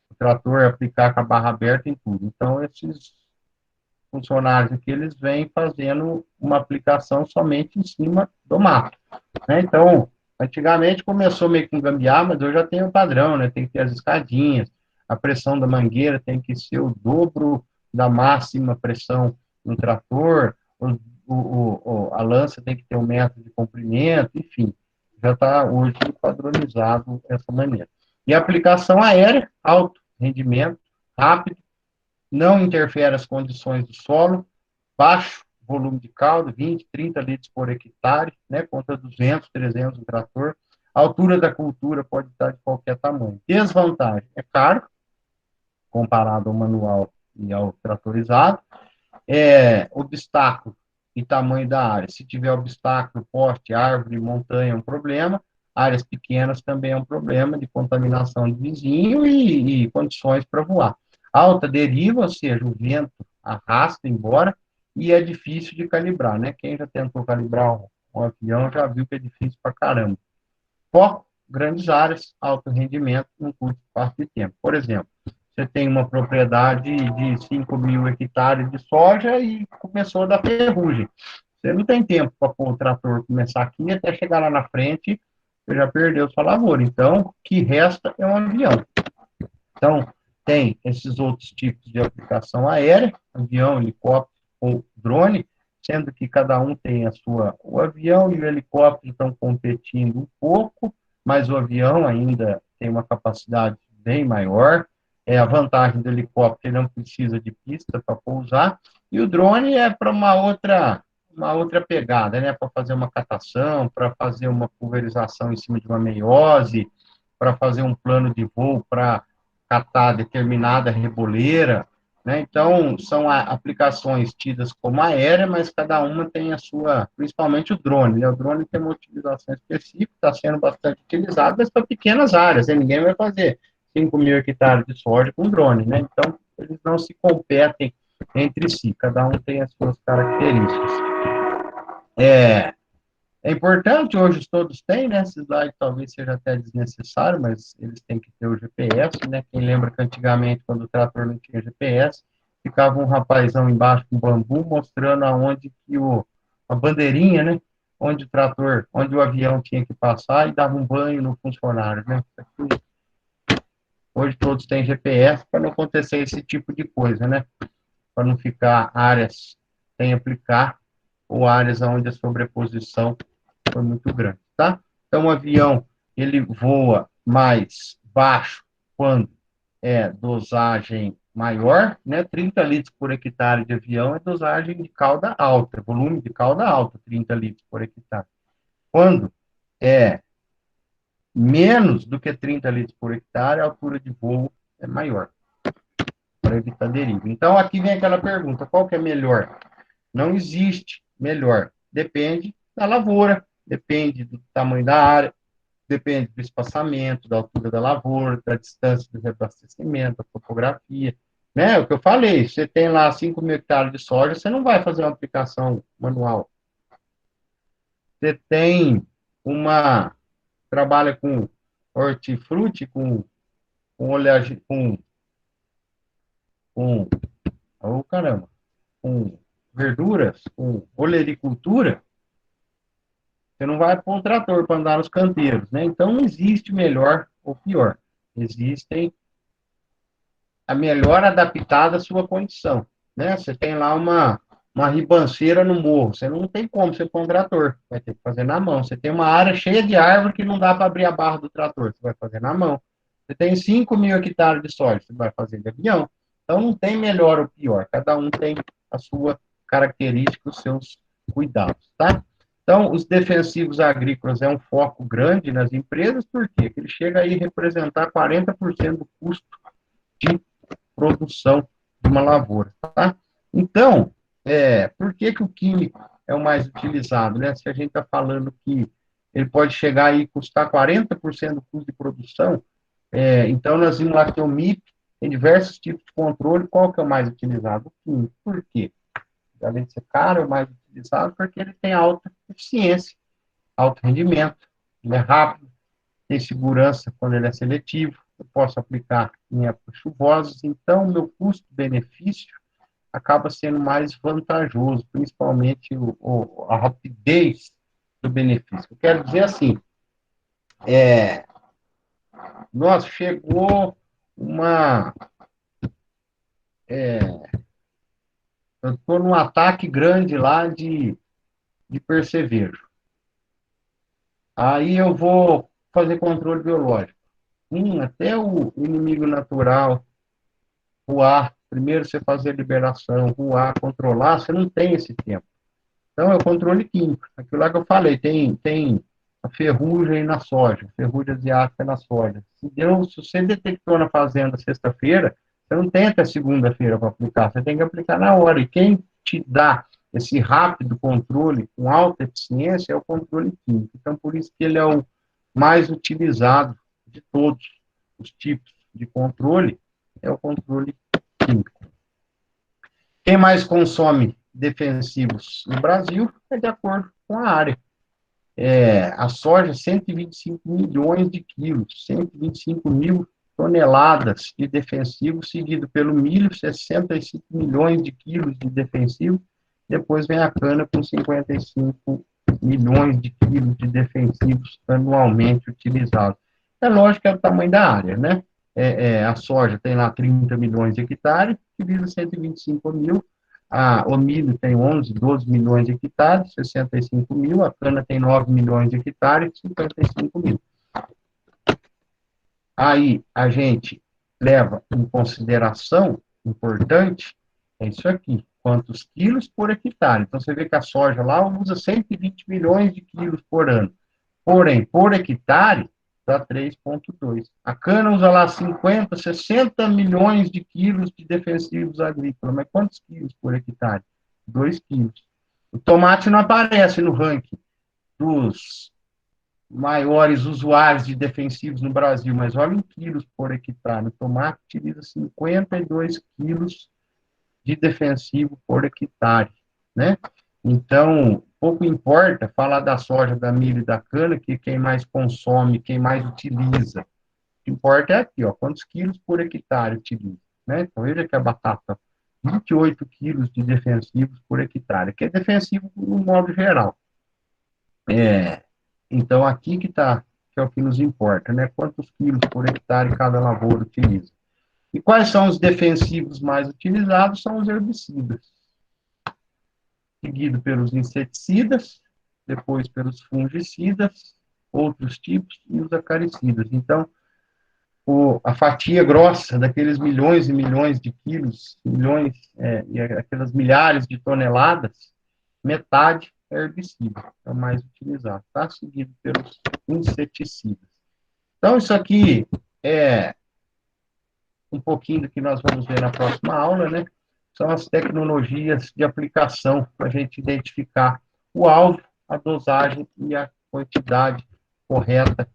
O trator aplicar com a barra aberta em tudo. Então, esses funcionários aqui, eles vêm fazendo uma aplicação somente em cima do mato, né? Então, antigamente começou meio com gambiarra, mas hoje já tem o padrão, né? Tem que ter as escadinhas, a pressão da mangueira tem que ser o dobro da máxima pressão no trator, a lança tem que ter 1 metro de comprimento, enfim, já está hoje padronizado dessa maneira. E a aplicação aérea, alto rendimento, rápido, não interfere as condições do solo, baixo volume de caldo, 20, 30 litros por hectare, né, contra 200, 300 no trator. A altura da cultura pode estar de qualquer tamanho. Desvantagem, é caro, comparado ao manual e ao tratorizado. Obstáculo e tamanho da área. Se tiver obstáculo, poste, árvore, montanha é um problema. Áreas pequenas também é um problema de contaminação de vizinho e condições para voar. Alta deriva, ou seja, o vento arrasta embora e é difícil de calibrar, né? Quem já tentou calibrar um avião já viu que é difícil para caramba. Foco, grandes áreas, alto rendimento, num curto espaço de tempo. Por exemplo, você tem uma propriedade de 5 mil hectares de soja e começou a dar ferrugem. Você não tem tempo para pôr o trator começar aqui até chegar lá na frente, você já perdeu sua lavoura. Então, o que resta é um avião. Então, tem esses outros tipos de aplicação aérea, avião, helicóptero ou drone, sendo que cada um tem a sua... O avião e o helicóptero estão competindo um pouco, mas o avião ainda tem uma capacidade bem maior. A vantagem do helicóptero, ele não precisa de pista para pousar, e o drone é para uma outra pegada, né? Para fazer uma catação, para fazer uma pulverização em cima de uma meiose, para fazer um plano de voo para catar determinada reboleira, né? Então, são aplicações tidas como aérea, mas cada uma tem a sua, principalmente o drone, né? O drone tem uma utilização específica, está sendo bastante utilizado, mas para pequenas áreas, né? Ninguém vai fazer 5 mil hectares de soja com drone, né? Então, eles não se competem entre si, cada um tem as suas características. É importante, hoje todos têm, né? Esse slide talvez seja até desnecessário, mas eles têm que ter o GPS, né? Quem lembra que antigamente, quando o trator não tinha GPS, ficava um rapazão embaixo com bambu mostrando aonde que a bandeirinha, né? Onde o avião tinha que passar e dava um banho no funcionário, né? Hoje todos têm GPS para não acontecer esse tipo de coisa, né? Para não ficar áreas sem aplicar ou áreas onde a sobreposição foi muito grande, tá? Então, o avião, ele voa mais baixo quando é dosagem maior, né? 30 litros por hectare de avião é dosagem de cauda alta, volume de cauda alta, 30 litros por hectare. Quando é menos do que 30 litros por hectare, a altura de voo é maior, para evitar deriva. Então, aqui vem aquela pergunta, qual que é melhor? Não existe melhor. Depende da lavoura, depende do tamanho da área, depende do espaçamento, da altura da lavoura, da distância do reabastecimento, da topografia. Né? O que eu falei, você tem lá 5 mil hectares de soja, você não vai fazer uma aplicação manual. Você tem trabalha com hortifruti, com oleagem, caramba, com verduras, com olericultura, você não vai pôr um trator para andar nos canteiros, né? Então, não existe melhor ou pior. Existem a melhor adaptada à sua condição, né? Você tem lá uma ribanceira no morro, você não tem como você pôr um trator, vai ter que fazer na mão. Você tem uma área cheia de árvore que não dá para abrir a barra do trator, você vai fazer na mão. Você tem 5 mil hectares de soja, você vai fazer de avião. Então, não tem melhor ou pior, cada um tem a sua característica, os seus cuidados, tá? Então, os defensivos agrícolas é um foco grande nas empresas, por quê? Porque ele chega aí a representar 40% do custo de produção de uma lavoura, tá? Então, por que o químico é o mais utilizado, né? Se a gente está falando que ele pode chegar aí e custar 40% do custo de produção, então nós vimos lá que o MIP tem diversos tipos de controle, qual que é o mais utilizado? O químico. Por quê? Além de ser caro, é o mais utilizado porque ele tem alta eficiência, alto rendimento, ele é rápido, tem segurança quando ele é seletivo, eu posso aplicar em épocas chuvosas, então o meu custo-benefício acaba sendo mais vantajoso, principalmente a rapidez do benefício. Eu quero dizer assim, nossa, chegou eu estou num ataque grande lá de percevejo. Aí eu vou fazer controle biológico. Até o inimigo natural voar, primeiro você fazer a liberação, voar, controlar, você não tem esse tempo. Então, é o controle químico. Aquilo lá que eu falei, tem a ferrugem na soja, ferrugem asiática na soja. Se você detectou na fazenda sexta-feira, você não tem até segunda-feira para aplicar, você tem que aplicar na hora. E quem te dá esse rápido controle, com alta eficiência, é o controle químico. Então, por isso que ele é o mais utilizado de todos os tipos de controle, é o controle químico. Quem mais consome defensivos no Brasil é de acordo com a área. A soja, 125 milhões de quilos, 125 mil toneladas de defensivo, seguido pelo milho, 65 milhões de quilos de defensivo, depois vem a cana com 55 milhões de quilos de defensivos anualmente utilizados. É lógico que é o tamanho da área, né? A soja tem lá 30 milhões de hectares, divide 125 mil, o milho tem 11, 12 milhões de hectares, 65 mil, a cana tem 9 milhões de hectares, 55 mil. Aí a gente leva em consideração, importante, é isso aqui, quantos quilos por hectare. Então você vê que a soja lá usa 120 milhões de quilos por ano. Porém, por hectare, dá 3,2. A cana usa lá 50, 60 milhões de quilos de defensivos agrícolas. Mas quantos quilos por hectare? 2 quilos. O tomate não aparece no ranking dos maiores usuários de defensivos no Brasil, mas olha em quilos por hectare. O tomate utiliza 52 quilos de defensivo por hectare, né? Então, pouco importa falar da soja, da milho e da cana, que quem mais consome, quem mais utiliza. O que importa é aqui, ó, quantos quilos por hectare utiliza, né? Então, veja que a batata, 28 quilos de defensivos por hectare, que é defensivo no modo geral. Então, aqui que é o que nos importa, né? Quantos quilos por hectare cada lavoura utiliza. E quais são os defensivos mais utilizados? São os herbicidas. Seguido pelos inseticidas, depois pelos fungicidas, outros tipos, e os acaricidas. Então, a fatia grossa daqueles milhões e milhões de quilos, e aquelas milhares de toneladas, metade é herbicida, é o mais utilizado, tá? Seguido pelos inseticidas. Então, isso aqui é um pouquinho do que nós vamos ver na próxima aula, né? São as tecnologias de aplicação para a gente identificar o alvo, a dosagem e a quantidade correta.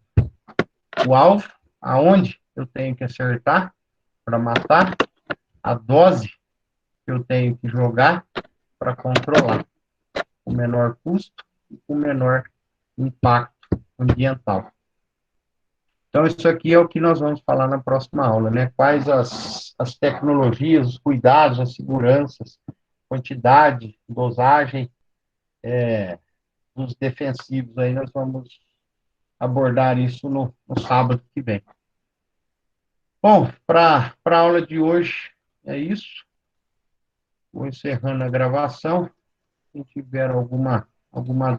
O alvo, aonde eu tenho que acertar para matar, a dose que eu tenho que jogar para controlar, o menor custo e o menor impacto ambiental. Então, isso aqui é o que nós vamos falar na próxima aula, né? Quais as tecnologias, os cuidados, as seguranças, quantidade, dosagem dos defensivos. Aí nós vamos abordar isso no sábado que vem. Bom, para a aula de hoje é isso. Vou encerrando a gravação. Se tiver alguma